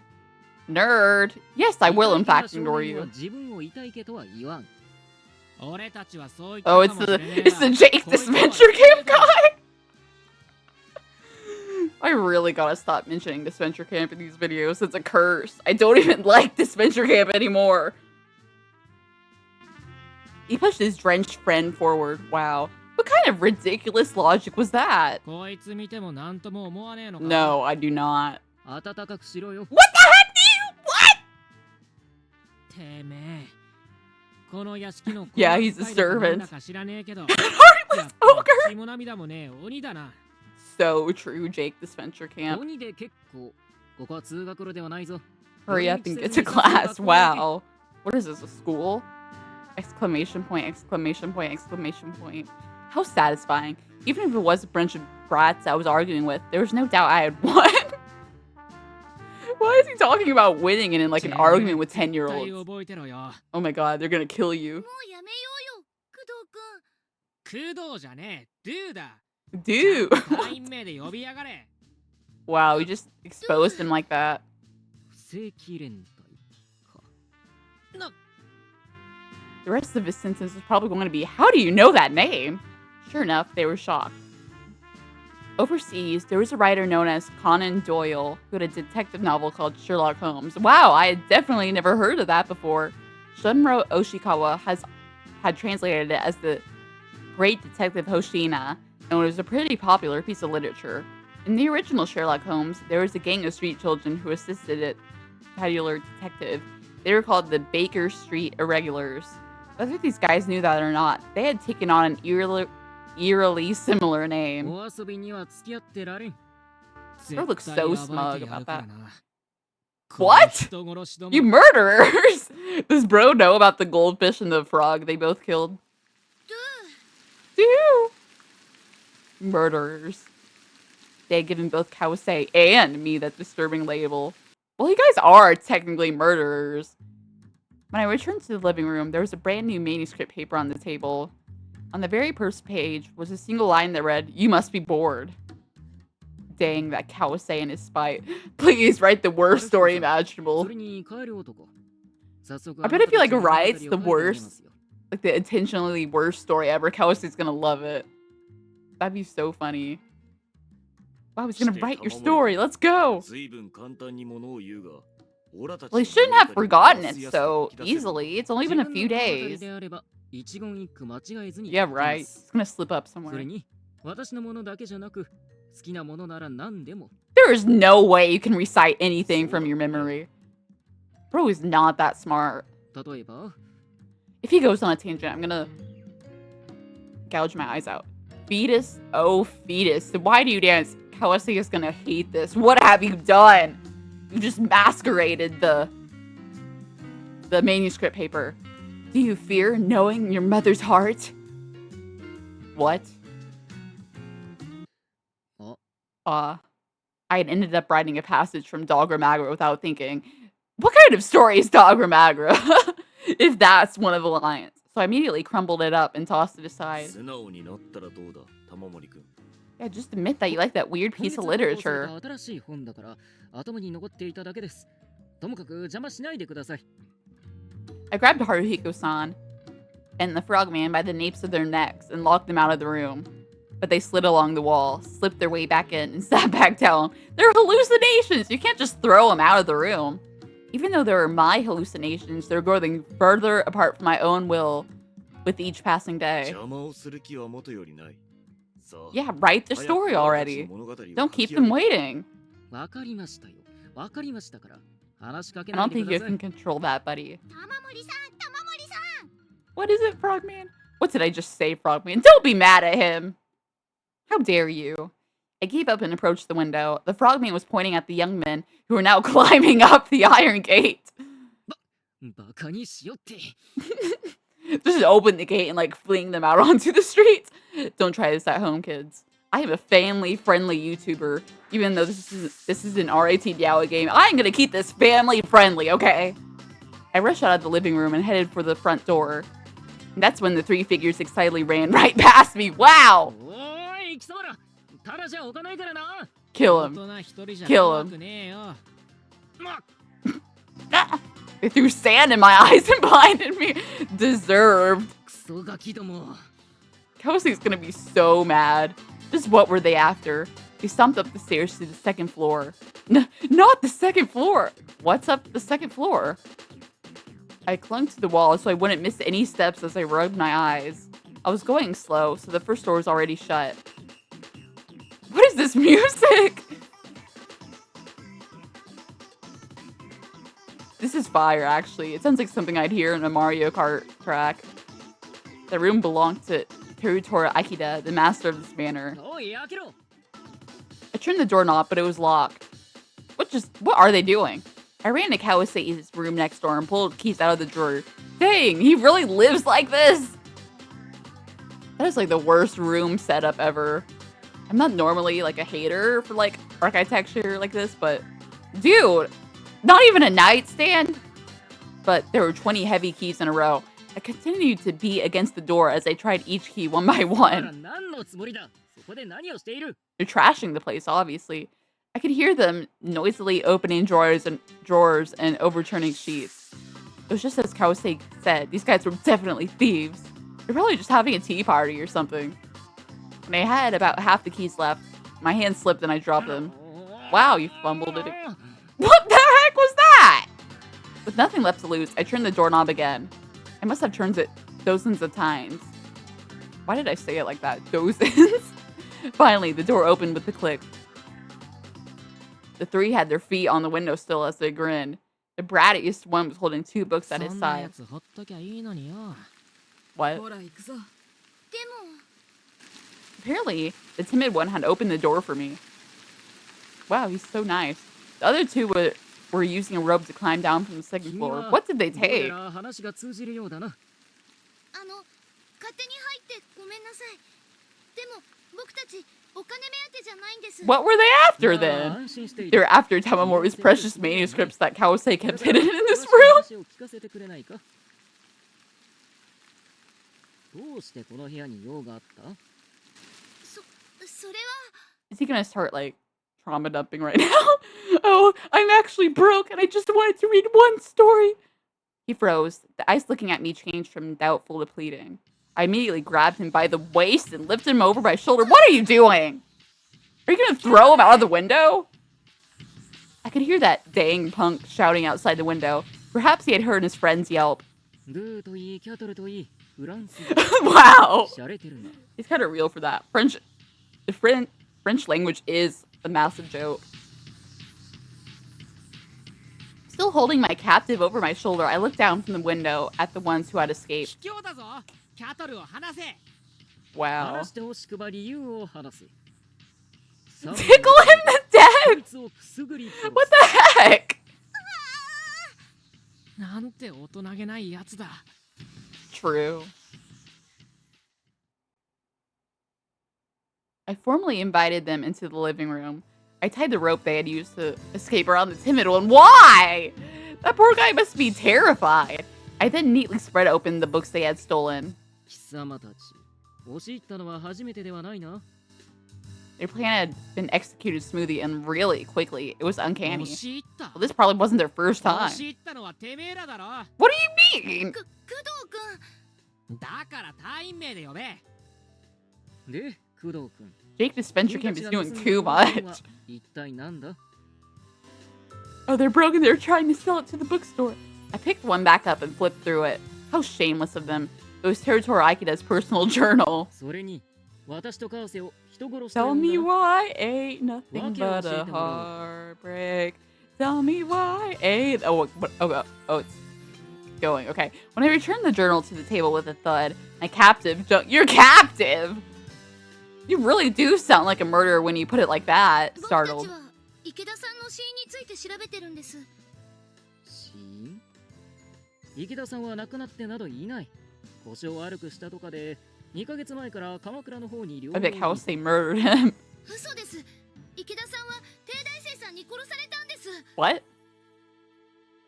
Nerd. Yes, I will in fact ignore you. 自分を痛いけとは言わん。俺たちはそう言った Oh, か it's もし the れねえが it's the Jake こいつは Dispenser Camp guy. I really gotta stop mentioning Dispenser Camp in these videos. It's a curse. I don't even like Dispenser Camp anymore. He pushed his drenched friend forward. Wow. What kind of ridiculous logic was that? こいつ見てもなんとも思わねえのか No, I do not. 暖かくしろよ。 What the heck do you... What? てめえこの屋敷の Yeah, he's a 細かいのかなん servant. だか知らねえけど Heart や was っぱ ogre. 血も涙もねえ鬼だな So true, Jake Dispenser Camp. 鬼で結構。ここは通学路ではないぞ。 Hurry up and get to class. Wow. What is this, a school? Exclamation point, exclamation point, exclamation point. How satisfying. Even if it was a bunch of brats I was arguing with, there was no doubt I had won. Why is he talking about winning and in like an argument with 絶対 10-year-olds? 覚えてろよ Oh my god, they're gonna kill you. もうやめようよ、工藤くん。工藤じゃねえドゥだ Dude. 会員名で呼びやがれ Wow, we just exposed him like that. 不正規連隊か。 The rest of his sentence was probably going to be, how do you know that name? Sure enough, they were shocked. Overseas, there was a writer known as Conan Doyle who had a detective novel called Sherlock Holmes. Wow, I had definitely never heard of that before. Shunro Oshikawa had translated it as the Great Detective Hoshina, and it was a pretty popular piece of literature. In the original Sherlock Holmes, there was a gang of street children who assisted a titular detective. They were called the Baker Street Irregulars. Whether these guys knew that or not, they had taken on an eerily similar name. お遊びには付き合ってられん。 Bro looks 絶対 so 暴いて smug や about るから that. な What? この人殺しども You murderers! Does bro know about the goldfish and the frog they both killed? Do murderers. They had given both Kawase and me that disturbing label. Well, you guys are technically murderers. When I returned to the living room, there was a brand new manuscript paper on the table. On the very first page was a single line that read, "You must be bored." Dang, that Kawase and his spite. Please write the worst story そ imaginable. れに帰る男。早速 I bet if he like あなたた writes ちの the 物語を書いてあげます worst, よ。 like the intentionally worst story ever, Kawase's gonna love it. That'd be so funny. Wow, he's gonna write your story. Let's go. 随分簡単にものを言うが、オラたち Well, の he shouldn't have 物語を forgotten 話 it すやす so く聞き出せる easily. It's only been a 自 few 分の物語 days. であれば一言一句間違えずに Yeah, 書きま right. す He's gonna slip up そ somewhere. れに私のものだけじゃなく好きなものなら何でも There is no way you can recite anything from your memory. Bro is not that smart. 例えば If he goes on a tangent, I'm gonna gouge my eyes out. Fetus? Oh, fetus. Why do you dance? Kawase is gonna hate this. What have you done? You just masqueraded the manuscript paper. Do you fear knowing your mother's heart? What? Oh. I had ended up writing a passage from Dogger Magra without thinking, what kind of story is Dogger Magra? If that's one of the lines. So I immediately crumbled it up and tossed it aside. 素直になったらどうだ、玉森くん。 Yeah, just admit that you like that weird 今 piece 月 of 発行され literature. た新しい本だから頭に残っていただけですともかく邪魔しないでください I grabbed Haruhiko-san and the frogman by the napes of their necks and locked them out of the room. But they slid along the wall, slipped their way back in, and sat back down. They're hallucinations! You can't just throw them out of the room. Even though they were my hallucinations, they're growing further apart from my own will with each passing day. 邪魔をする気はもとよりない。さあ、 Yeah, write the 早く story オラたち already. の物語を Don't 書 keep き上げ them waiting. わかりましたよわかりましたから話しかけ I ない don't で think く you ださ can い control that, buddy. 玉森さん、玉森さん。 What is it, Frogman? What did I just say, Frogman? Don't be mad at him. How dare you? I gave up and approached the window. The frogman was pointing at the young men who were now climbing up the iron gate. バカにしよって。 Just open the gate and like fling them out onto the streets. Don't try this at home, kids. I am a family-friendly YouTuber, even though this is an R18 Yaoi game. I'm gonna keep this family-friendly, okay? I rushed out of the living room and headed for the front door. And that's when the three figures excitedly ran right past me. Wow! おーい、貴様ら。ただじゃおかないからな。 Kill 大 him. 人一人じゃ Kill 怖 him. くねえよ。ま Ah! They threw sand in my eyes and blinded me. Deserved. クソガキども。 Kawase's gonna be so mad. Just what were they after? They stomped up the stairs to the second floor. Not the second floor! What's up the second floor? I clung to the wall so I wouldn't miss any steps as I rubbed my eyes. I was going slow, so the first door was already shut. What is this music? This is fire, actually. It sounds like something I'd hear in a Mario Kart track. The room belonged to Terutora Akita, the master of this manor. おい、開けろ。 I turned the doorknob, but it was locked. What are they doing? I ran to Kawase's room next door and pulled keys out of the drawer. Dang, he really lives like this? That is like the worst room setup ever. I'm not normally like a hater for like architecture like this, but dude, not even a nightstand. But there were 20 heavy keys in a row. I continued to beat against the door as I tried each key one by あら one. 何のつもりだ。そこで何をしている。 They're trashing the place, obviously. I could hear them noisily opening drawers and overturning sheets. It was just as Kawase said, these guys were definitely thieves. They're probably just having a tea party or something. When I had about half the keys left, my hand slipped and I dropped them. Wow, you fumbled it. What the heck was that? With nothing left to lose, I turned the doorknob again. I must have turned it dozens of times. Why did I say it like that? Dozens? Finally, the door opened with a click. The three had their feet on the windowsill as they grinned. The brattiest one was holding two books at his そんなや side. つほっときゃいいのによ。 What? ほら行くぞ。でも Apparently, the timid one had opened the door for me. Wow, he's so nice. The other two were using a rope to climb down from the second floor. What did they どうや take? ら話が通じるようだな。勝手に入ってごめんなさい。でも僕たちお金目当てじゃないんです。 What were they after まあ then? 安心してい They る。 were after Tamamori's precious manuscripts that Kawase kept hidden in this 詳しい room. 話を聞かせてくれないか。どうしてこの部屋に用があった。それは Is he gonna start like trauma dumping right now? Oh, I'm actually broke and I just wanted to read one story. He froze. The eyes looking at me changed from doubtful to pleading. I immediately grabbed him by the waist and lifted him over my shoulder. What are you doing? Are you gonna throw him out of the window? I could hear that dang punk shouting outside the window. Perhaps he had heard his friends yelp. グーといい、キャトルといい、フランス。 Wow. しゃれてるな。 He's kind of real for that. The French language is a massive joke. Still holding my captive over my shoulder, I looked down from the window at the ones who had escaped. 卑怯だぞ。キャトルを離せ。 Wow. 話してほしくば理由を話せ。 Tickle him to こい death! つをくすぐり殺す。 What the heck? なんて大人げないやつだ。 True. I formally invited them into the living room. I tied the rope they had used to escape around the timid one. Why? That poor guy must be terrified. I then neatly spread open the books they had stolen. 貴様たち、押し入ったのは初めてではないな。 Their plan had been executed smoothly and really quickly. It was 押 uncanny. し入った Well, this probably wasn't their first 押 time. し入ったのはてめえらだろ。 What do you mean? 工藤君だから隊員名で呼べ。で、工藤君。 Jake Dispenser 君 Camp たち is が doing 盗んだ too この本 much. は一体なんだ。 Oh, they're broken. They're trying to sell it to the bookstore. I picked one back up and flipped through it. How shameless of them. It was Terutora Aikida's personal journal. それに、私と川瀬を人殺しと呼 Tell んだ me な。 why ain't nothing Why can't but I say a them heartbreak. Tell me why ain't... Oh, it's going. Okay. When I returned the journal to the table with a thud, my captive jumped... You're captive! You really do sound like a murderer when you put it like that. 僕たち Startled. は池田さんの死因について調べてるんです。死因？池田さんは亡くなってなどいない。腰を悪くしたとかで2ヶ月前から鎌倉の方に療 I 養 bet に。 Kawase murdered him. 嘘です。池田さんは帝大生さんに殺されたんです。 What?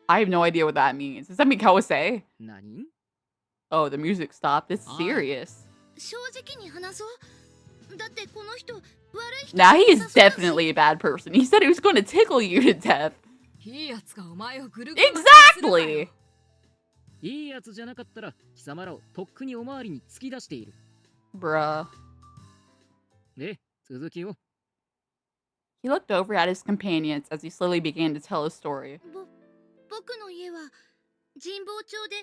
I have no idea what that means. Does that mean Kawase? 何？ Oh, the music stopped. It's Ah. serious. 正直に話そう。だってこの人悪い人 Now じゃ he's なさそうだし definitely a bad person. He said he was going to tickle you to death. いいやつがお前をぐるぐる巻きにするわよ Exactly. いいやつじゃなかったら貴様らをとっくにおまわりに突き出している。 Bruh. で、続きを。 He looked over at his companions as he slowly began to tell his story. 僕の家は神保町で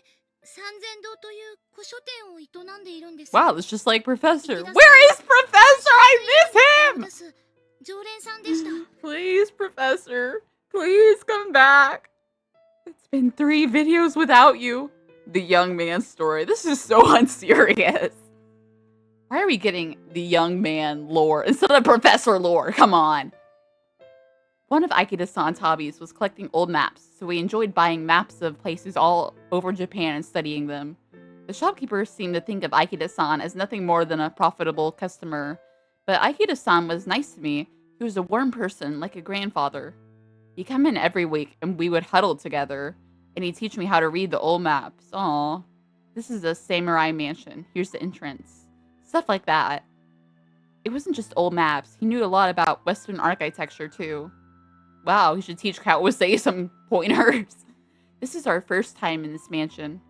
三千堂という古書店を営んでいるんです。 Wow, it's just like Professor. 池田さん Where is Professor? I miss him! 常連さんでした。 Please, Professor. Please come back. It's been 3 videos without you. The young man's story. This is so unserious. Why are we getting the young man lore instead of Professor lore? Come on. One of Aikida-san's hobbies was collecting old maps, so we enjoyed buying maps of places all over Japan and studying them. The shopkeeper seemed to think of Aikida-san as nothing more than a profitable customer, but Aikida-san was nice to me. He was a warm person, like a grandfather. He'd come in every week, and we would huddle together, and he'd teach me how to read the old maps. Aw. This is a samurai mansion. Here's the entrance. Stuff like that. It wasn't just old maps. He knew a lot about Western architecture, too. Wow, he should teach Kawase some pointers. This is our first time in this mansion.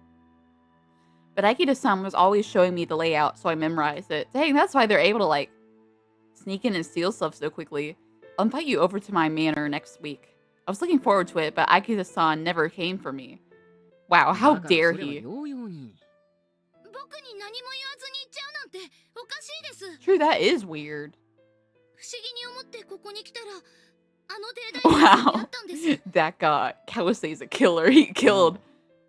But Aikida-san was always showing me the layout, so I memorized it. Dang, that's why they're able to, like, sneak in and steal stuff so quickly. I'll invite you over to my manor next week. I was looking forward to it, but Aikida-san never came for me. Wow, how だから dare それは he? ようように。僕に何も言わずに行っちゃうなんておかしいです。 True, that is weird. 不思議に思ってここに来たらあの帝大生さんに会ったんです。 That guy, Kawase's a killer. He killed.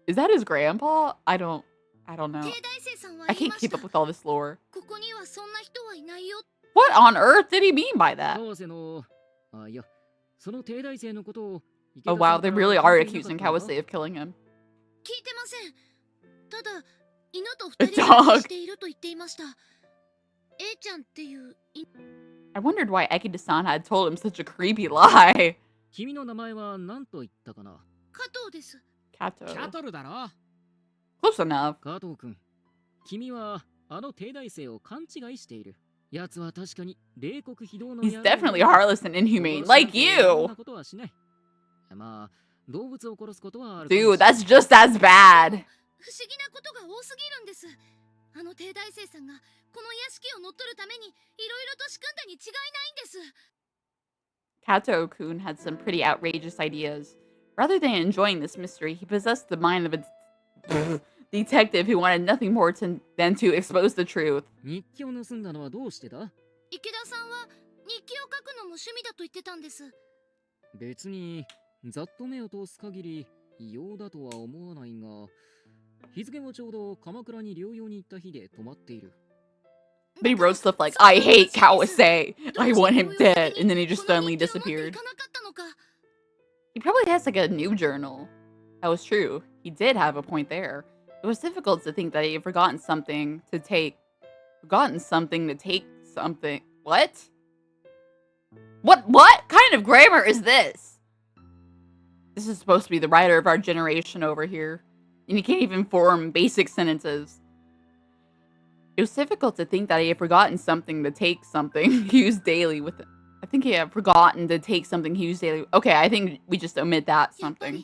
Is that his grandpa? I don't know. 帝大生さんは I 言い can't まし keep た。 up with all this lore. ここにはそんな人はいないよ。 What on earth did he mean by that? 川瀬の、あ、いや、その帝大生のことを。 Oh wow, they really are accusing Kawase of killing him. 聞いてません。ただ犬と A 二人暮ら dog. ししていると言っていました。A ちゃんっていう犬 I wondered why Aikida-san had told him such a creepy lie. 君の名前は何と言ったかな？加藤です。キャ Kato. トルだろ。 Close enough. 加藤君、君はあの帝大生を勘違いしている。奴は確かに冷酷非道の He's definitely heartless and inhumane, like you. なことはしない。まあ、動物を殺すことはある。 Dude, that's just as bad. 不思議なことが多すぎるんです。あの帝大生さんがこの屋敷を乗っ取るためにいろいろと仕組んだに違いないんです。 Kato-kun had some pretty outrageous ideas. Rather than enjoying this mystery, he possessed the mind of a detective who wanted nothing more than to expose the truth. 日記を盗んだのはどうしてだ？池田さんは日記を書くのも趣味だと言ってたんです。別にざっと目を通す限り異様だとは思わないが、日付もちょうど鎌倉に療養に行った日で泊まっている。 But he wrote stuff like, I hate Kawase. I want him dead. And then he just suddenly disappeared. He probably has like a new journal. That was true. He did have a point there. It was difficult to think that he had forgotten something to take. Forgotten something to take something. What? What kind of grammar is this? This is supposed to be the writer of our generation over here. And he can't even form basic sentences. It was difficult to think that he had forgotten something to take something he used daily with it. I think he had forgotten to take something he used daily. Okay, I think we just omit that something.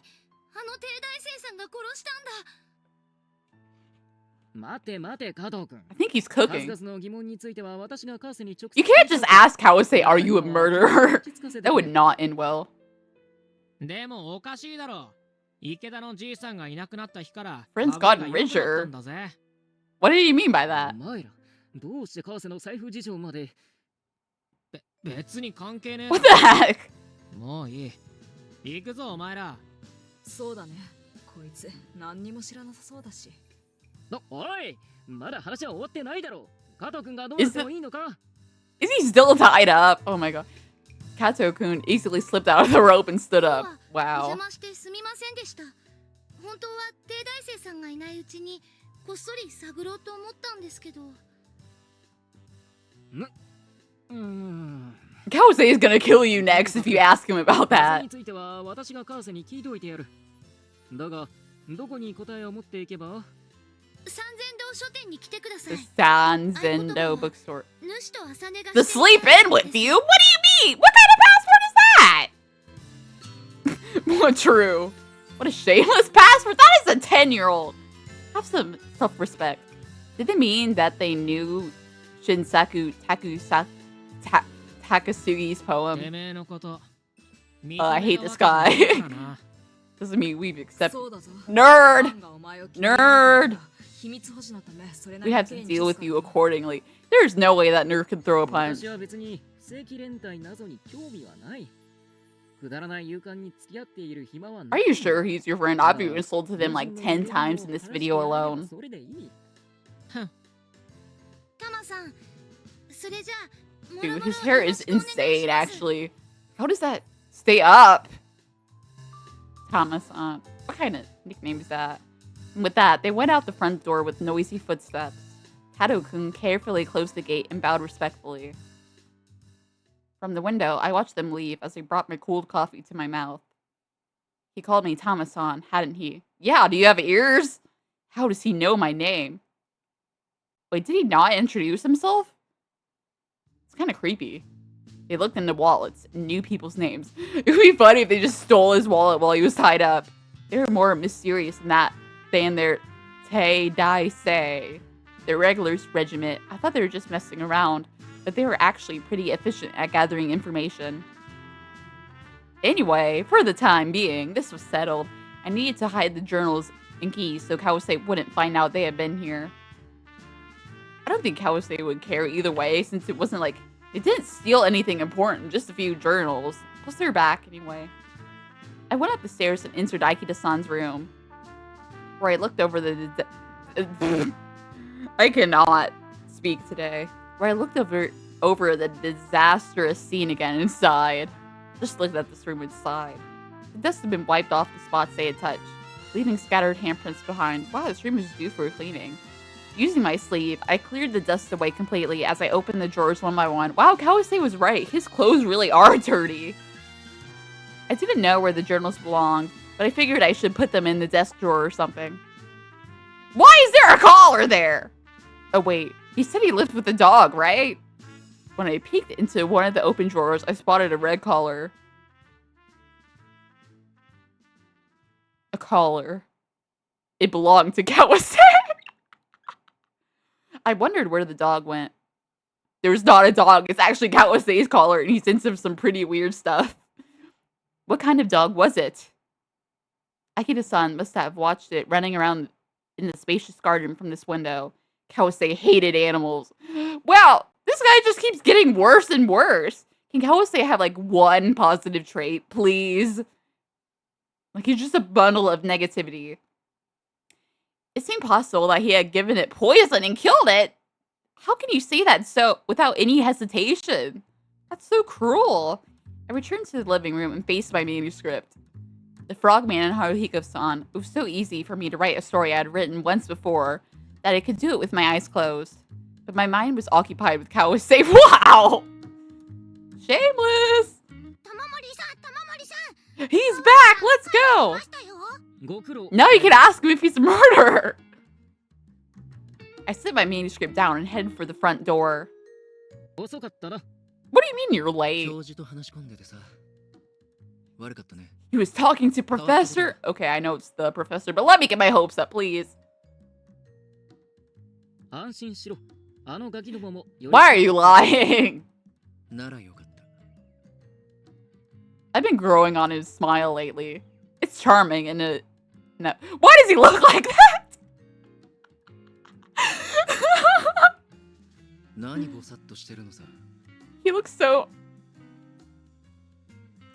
待て待て加藤君。 I think he's 数 cooking. 々の疑問については私がカーセに直接 You can't just ask Kawase, are you a murderer? That would not end well. でもおかしいだろ。池田のじいさんがいなくなった日から Friends 株が gotten 良くなったん richer. だぜ。 What did he mean by that? お前ら、どうしてカーセの財布事情まで。別に関係ねえ What the heck? もういい。行くぞお前ら。そうだね。こいつ何にも知らなさそうだし。おい、まだ話は終わってないだろう。加藤君がどうなってもいいのか？ Is he still tied up? Oh my god. Kato-kun easily slipped out of the rope and stood up. お Wow. 邪魔してすみませんでした。本当は帝大生さんがいないうちにこっそり探ろうと思ったんですけど。Kawase is gonna kill you next if you ask him about それ that. については私が川瀬に聞いておいてやる。だがどこに答えを持っていけば？三千堂書店に来てください。 The Sanzendo bookstore. 主と朝寝が To してる sleep in with you? What do you mean? What kind of password is that? What true? What a shameless password. That is a 10-year-old. Have some self-respect. Did they mean that they knew Shinsaku Takasugi's て poem? めえのこと。 I hate this guy. 認めたわけじゃないからな Doesn't mean we've accepted. そうだぞ。 Nerd! ファンがお前を気に Nerd! 秘密保持のためそれな We り have の to 刑に deal with 処す you から accordingly. There's no way that nerd could throw a punch. 私は別に正規連隊謎に興味はない。くだらない勇敢に付き合っている暇はな Are い。 you sure he's your friend? I've been insulted him like 10 times in this video alone. それでいい。タマさん、それじゃあ、もろ Dude, もろ his hair よろ is しくお願いします insane, actually. How does that stay up? Thomas, what kind of nickname is that? And with that, they went out the front door with noisy footsteps. Kato-kun carefully closed the gate and bowed respectfully. From the window, I watched them leave as they brought my cold coffee to my mouth. He called me Thomas-san, hadn't he? Yeah, do you have ears? How does he know my name? Wait, did he not introduce himself? It's kind of creepy. They looked into wallets and knew people's names. It would be funny if they just stole his wallet while he was tied up. They were more mysterious than their Te Dai Se, their regulars regiment. I thought they were just messing around, but they were actually pretty efficient at gathering information. Anyway, for the time being, this was settled. I needed to hide the journals and keys so Kawase wouldn't find out they had been here. I don't think Kawase would care either way, since it wasn't like it didn't steal anything important, just a few journals. Plus they're back anyway. I went up the stairs and entered Aikida-san's room, where I looked over the I cannot speak today. Where I looked over the disastrous scene again inside. Just looked at this room inside. The dust had been wiped off the spots they had touched, leaving scattered handprints behind. Wow, this room is due for a cleaning. Using my sleeve, I cleared the dust away completely as I opened the drawers one by one. Wow, Kawase was right. His clothes really are dirty. I didn't know where the journals belonged, but I figured I should put them in the desk drawer or something. Why is there a collar there? Oh wait, he said he lived with a dog, right? When I peeked into one of the open drawers, I spotted a red collar. A collar. It belonged to Kawase. I wondered where the dog went. There's not a dog. It's actually Kawase's collar, and he's into some pretty weird stuff. What kind of dog was it? Akita-san must have watched it running around in the spacious garden from this window. Kawase hated animals. Wow, this guy just keeps getting worse and worse. Can Kawase have like one positive trait, please? Like he's just a bundle of negativity. It seemed possible that he had given it poison and killed it. How can you say that so without any hesitation? That's so cruel. I returned to the living room and faced my manuscript. The Frogman and Haruhiko-san. It was so easy for me to write a story I had written once before that I could do it with my eyes closed. But my mind was occupied with Kawase. Wow! Shameless! He's back! Let's go! ご苦労。 Now you can ask him if he's a murderer! I set my manuscript down and headed for the front door. 遅かったな。 What do you mean you're late? 教授と話し込んでてさ。悪かったね。 He was talking to Professor? Okay, I know it's the professor, but let me get my hopes up, please. 安心しろ。あのガキどもも。 Why are you lying? ならよかった。 I've been growing on his smile lately. It's charming and it... No. Why does he look like that? 何ぼさっとしてるのさ。 He looks so...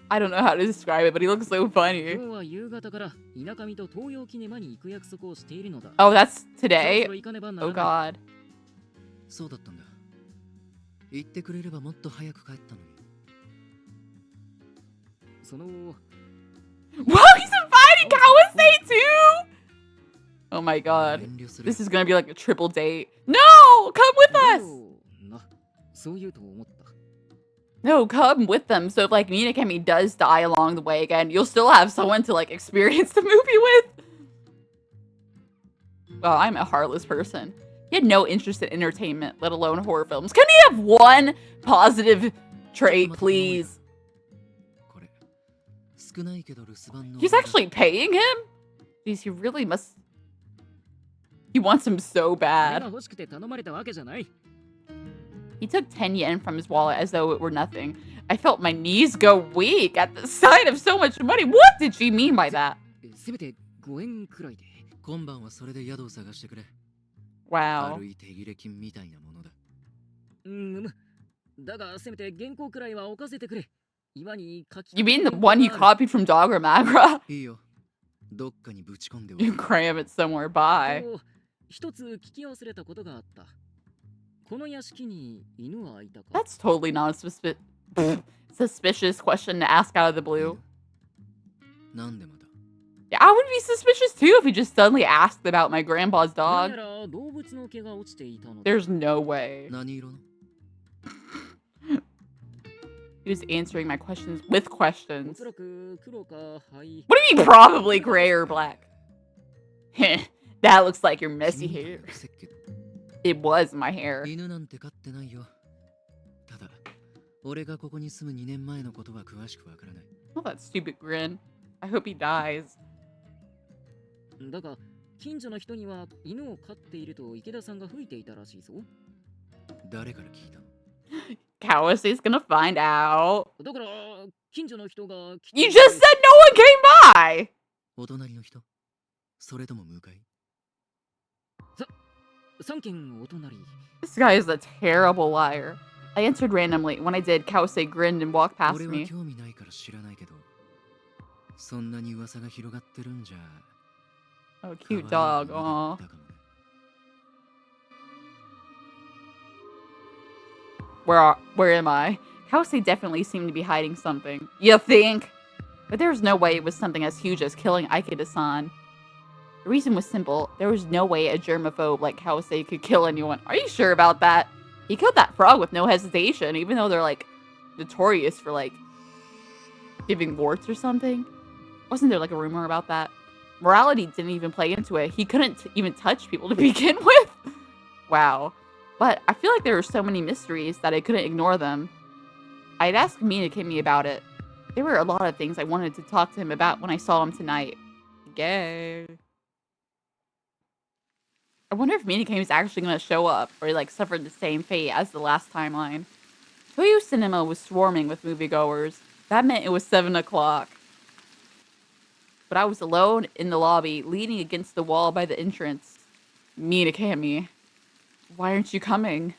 I don't know how to describe it, but he looks so 今 funny. 日は夕方から田舎見と東洋キネマに行く約束をしているのだ。 Oh, that's そろ today? そろ行かねばなら Oh ない。 god. そうだったんだ。言ってくれればもっと早く帰ったのに。その Whoa, he's inviting Kawase too! Oh my god. 遠慮する。 This is gonna be like a triple date. No! Come with だ us! よな、そう言うと思った。 No, come with them. So if like Minakemi does die along the way again, you'll still have someone to like experience the movie with. Well, I'm a heartless person. He had no interest in entertainment, let alone horror films. Can he have one positive trait, please? これ少ないけど留守番の。 He's actually paying him? Jeez, he really must... He wants him so これ bad. が欲しくて頼まれたわけじゃない。 He took 10 yen from his wallet as though it were nothing. I felt my knees go weak at the sight of so much money. What did she mean by that? せめて5円くらいで。今晩はそれで宿を探してくれ。 Wow. 軽い手切れ金みたいなものだ。だがせめて原稿くらいは置かせてくれ。岩に書き。 You mean the one you copied from Dogger Magra? いいよ。どっかにぶち込んでお You く。 cram it somewhere by. と一つ聞き忘れたことがあった。この屋敷に犬はいたか？ That's totally not a suspicious question to ask out of the blue. なんでまた。 Yeah, I would be suspicious too if he just suddenly asked about my grandpa's 何 dog. やら動物の毛が落ちていたのだ。 There's no way. 何色の？ He was answering my questions with お questions. そらく黒か灰。 What do you mean probably gray or black? That looks like your messy 君 hair. の癖っ気。 It was my hair. 犬なんて飼ってないよ。ただ、俺がここに住む2年前のことは詳しくわからない。 Oh, that stupid grin. I hope he dies. だが近所の人には犬を飼っていると池田さんが吹いていたらしいぞ。誰から聞いたの？ Kawase's gonna find out. だから近所の人が来て You just said no one came by! お隣の人？それとも向かい？ 3軒お隣。 This guy is a terrible liar. I answered randomly. When I did, Kawase grinned and walked past 俺は me. 興味ないから知らないけど、そんなに噂が広がってるんじゃ。 Oh, cute dog. Aw. Where am I? Kawase definitely seemed to be hiding something. You think? But there was no way it was something as huge as killing Ikeda-san. The reason was simple. There was no way a germaphobe like Kawase could kill anyone. Are you sure about that? He killed that frog with no hesitation, even though they're, like, notorious for, like, giving warts or something. Wasn't there, like, a rumor about that? Morality didn't even play into it. He couldn't even touch people to begin with. Wow. But I feel like there were so many mysteries that I couldn't ignore them. I'd asked Minakemi about it. There were a lot of things I wanted to talk to him about when I saw him tonight. Gay. I wonder if Minakemi's actually going to show up or like suffer the same fate as the last timeline. Toyo Cinema was swarming with moviegoers. That meant it was 7 o'clock. But I was alone in the lobby, leaning against the wall by the entrance. Minakemi. Why aren't you coming?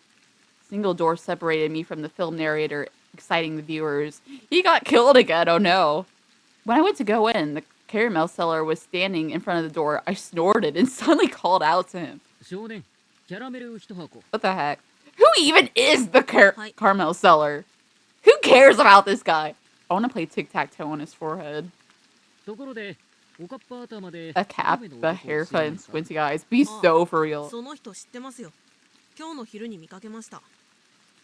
Single door separated me from the film narrator, exciting the viewers. He got killed again, oh no. When I went to go in, the caramel seller was standing in front of the door. I snorted and suddenly called out to him. 少年、キャラメル1箱。 What the heck? Who even is the Hi. caramel seller? Who cares about this guy? I want to play tic-tac-toe on his forehead. ところで、おかっぱ頭で A cap, 雨の the 男を知ら haircut ない and か？ squinty eyes. Be so for real. その人知ってますよ。今日の昼に見かけました。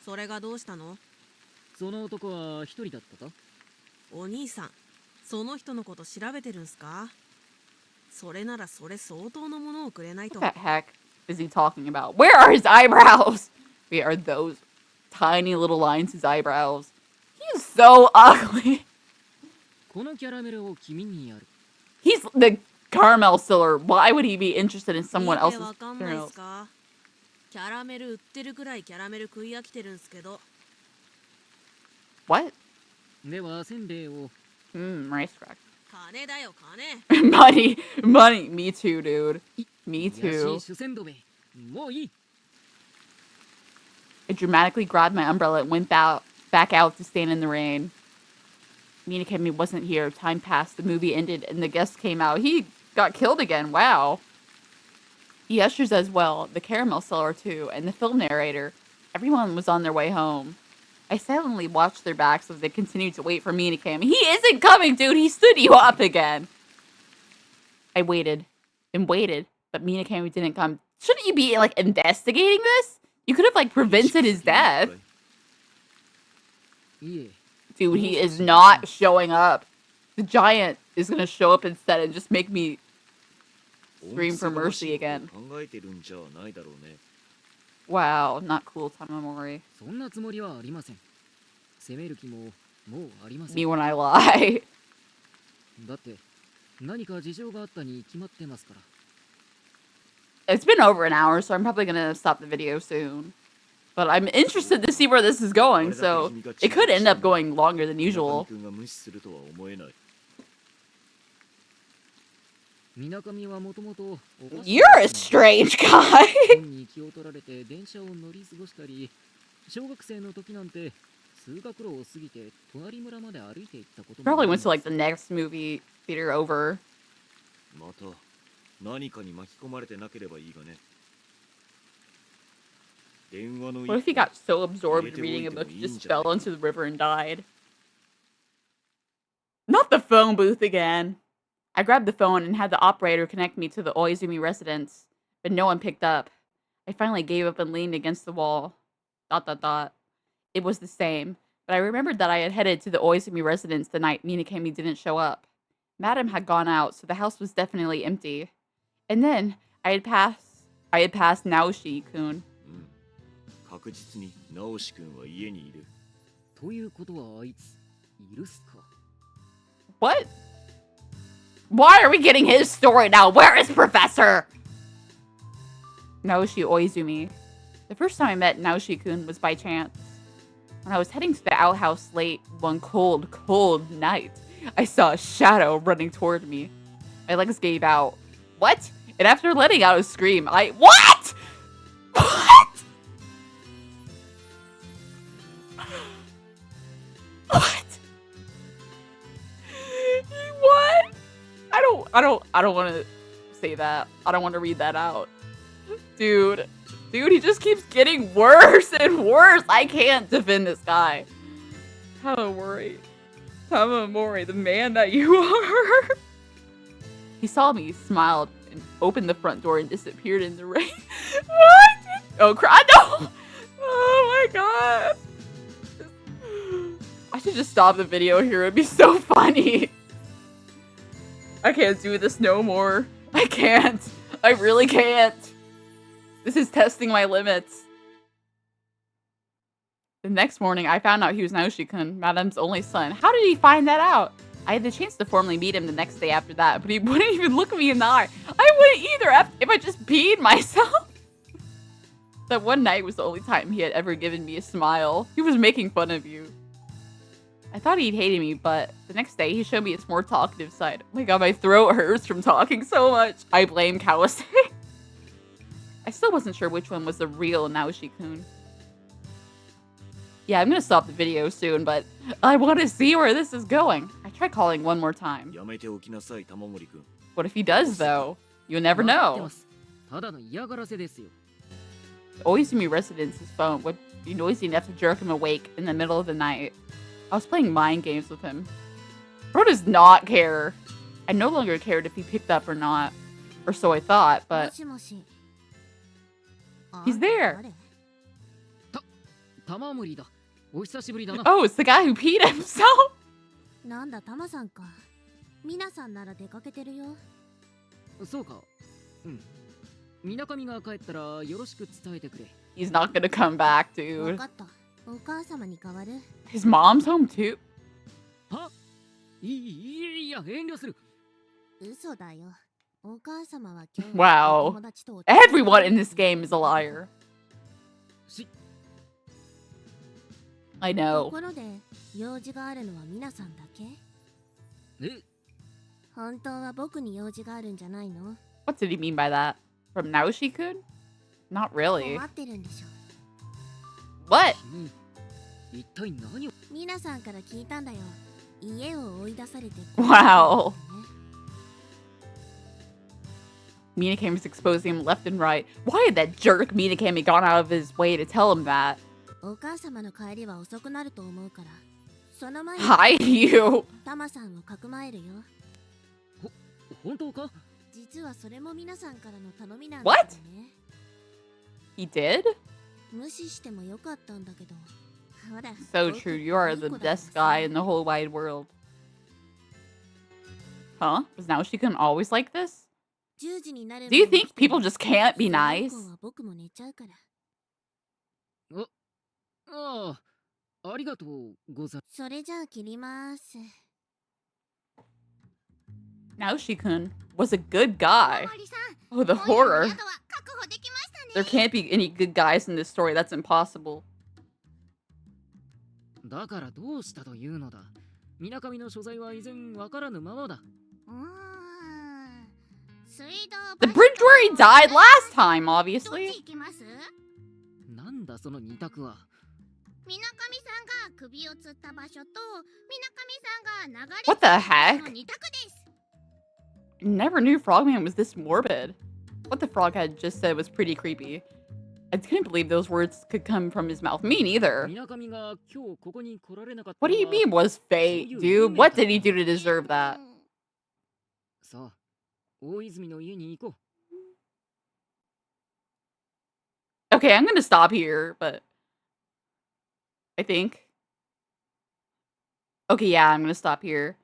それがどうしたの？その男は一人だったか？お兄さん、その人のこと調べてるんすか？それならそれ相当のものをくれないと。 What the heck is he talking about? Where are his eyebrows? Wait, are those tiny little lines his eyebrows? He's so ugly. このキャラメルを君にやる。 He's the caramel seller. Why would he be interested in someone 見て else's わかんないっ caramels? すか？キャラメル売ってるくらいキャラメル食い飽きてるんすけど。 What? では、せんべいを。 Rice crack. 金だよ金。money. Me too, dude. Me やし too. 主戦止め。もういい。 I dramatically grabbed my umbrella and went back out to stand in the rain. Minakemi wasn't here. Time passed. The movie ended and the guest came out. He got killed again. Wow. The ushers as well. The caramel seller too. And the film narrator. Everyone was on their way home. I silently watched their backs as they continued to wait for Minakami. He isn't coming, dude! He stood you up again! I waited and waited, but Minakami didn't come. Shouldn't you be, like, investigating this? You could have, like, prevented his death. いえ Dude, he is not showing up. The giant is gonna show up instead and just make me scream for mercy again. 考えてるんじゃないだろうね。 Wow, not cool, Tamamori. そんなつもりはありません。責める気ももうありません。 Me when I lie. だって何か事情があったに決まってますから。 It's been over an hour, so I'm probably gonna stop the video soon. But I'm interested to see where this is going, so it could end up going longer than usual. 君が無視するとは思えない。 みなかみはもともと You're a strange guy. 本に気を取られて電車を乗り過ごしたり、小学生の時なんて通学路を過ぎて隣村まで歩いて行ったことも。 Probably went to like the next movie theater over. また何かに巻き込まれてなければいいがね。電話の What if he got so absorbed in reading a book he just fell into the river and died? Not the phone booth again. I grabbed the phone and had the operator connect me to the Oizumi residence, but no one picked up. I finally gave up and leaned against the wall. ... It was the same, but I remembered that I had headed to the Oizumi residence the night Minakami didn't show up. Madam had gone out, so the house was definitely empty. And then I had passed Naoshi-kun. 確実に直し君は家にいる。ということはあいついるっすか。 What? Why are we getting his story now? Where is Professor? Naoshi Oizumi. The first time I met Naoshi-kun was by chance. When I was heading to the outhouse late one cold, cold night, I saw a shadow running toward me. My legs gave out. What? And after letting out a scream, What? What? What? What? I don't want to say that. I don't want to read that out. Dude, he just keeps getting worse and worse. I can't defend this guy. Tamamori, the man that you are. He saw me, smiled, and opened the front door and disappeared in the rain. What? Oh, cry! No! Oh my god. I should just stop the video here. It'd be so funny. I can't do this no more. I can't. I really can't. This is testing my limits. The next morning, I found out he was Naoshi-kun, Madame's only son. How did he find that out? I had the chance to formally meet him the next day after that, but he wouldn't even look me in the eye. I wouldn't either if I just peed myself. That one night was the only time he had ever given me a smile. He was making fun of you. I thought he'd hated me, but the next day he showed me his more talkative side. Oh my god, my throat hurts from talking so much. I blame Kawase. I still wasn't sure which one was the real Naoshi-kun. Yeah, I'm gonna stop the video soon, but I want to see where this is going. I try calling one more time. やめておきなさい、玉森君。 What if he does, though? You'll never わかってま know. す。ただの嫌がらせですよ。 Oizumi Residence's phone would be noisy enough to jerk him awake in the middle of the night. I was playing mind games with him. Bro does not care. I no longer cared if he picked up or not. Or so I thought, but もしもし he's there. 玉森だ。お久しぶりだな。 Oh, it's the guy who peed himself. なんだタマさんか。皆さんなら出かけてるよ。そうか。うん。みなかみが帰ったらよろしく伝えてくれ。 He's not gonna come back, わ dude. かった。お母様に代わる。 His mom's home too. いや遠慮する。嘘だよ。お母様は今日 Wow. お友達とお茶を Everyone in this game is a liar. し I と know. ころで用事があるのは皆さんだけ？え本当は僕に用事があるんじゃないの？ What did he mean by that? From Naoshi-kun? Not really. 困ってるんでしょ。 What? 君一体何を。皆さんから聞いたんだよ。家を追い出されて。 Wow. Minakami's exposing him left and right. Why had that jerk Minakami gone out of his way to tell him that? お母様の帰りは遅くなると思うから、その前に Hi, you. タマさんをかくまえるよ。本当か？実はそれも皆さんからの頼みなん What? だけどね。 He did? 無視してもよかったんだけど。ほら。 So true. You are the best guy in the whole wide world. Huh? Was Naoshi-kun always like this? 10時になる Do you think people just can't be nice? それ以降は僕も寝ちゃうから。ああ、ありがとうござ。それじゃあ切ります。 Naoshi-kun was a good guy. 森さん、 Oh, the 今夜の horror. 宿は確保できましたね。 There can't be any good guys in this story. That's impossible. だからどうしたというのだ。水上の所在は依然わからぬままだ。水道 The bridge where he died last time, どっ obviously. ち行きます？なんだその二択は。水上さんが首を吊った場所と水上さんが流れ What the heck? の二択です。 Never knew Frogman was this morbid. What the frog had just said was pretty creepy. I couldn't believe those words could come from his mouth. Me neither. 水上が今日ここに来られなかった What do you mean was fate, dude? What did he do to deserve that? さあ、大泉の家に行こ Okay, I'm gonna stop here, but I think. Okay, yeah, I'm gonna stop here.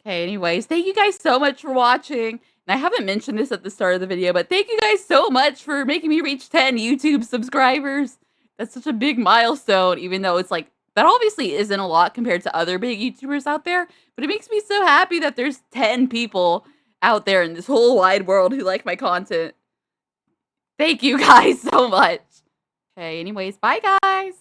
Okay, anyways, thank you guys so much for watching. And I haven't mentioned this at the start of the video, but thank you guys so much for making me reach 10 YouTube subscribers. That's such a big milestone, even though it's like, that obviously isn't a lot compared to other big YouTubers out there, but it makes me so happy that there's 10 people out there in this whole wide world who like my content. Thank you guys so much. Okay, anyways, bye guys.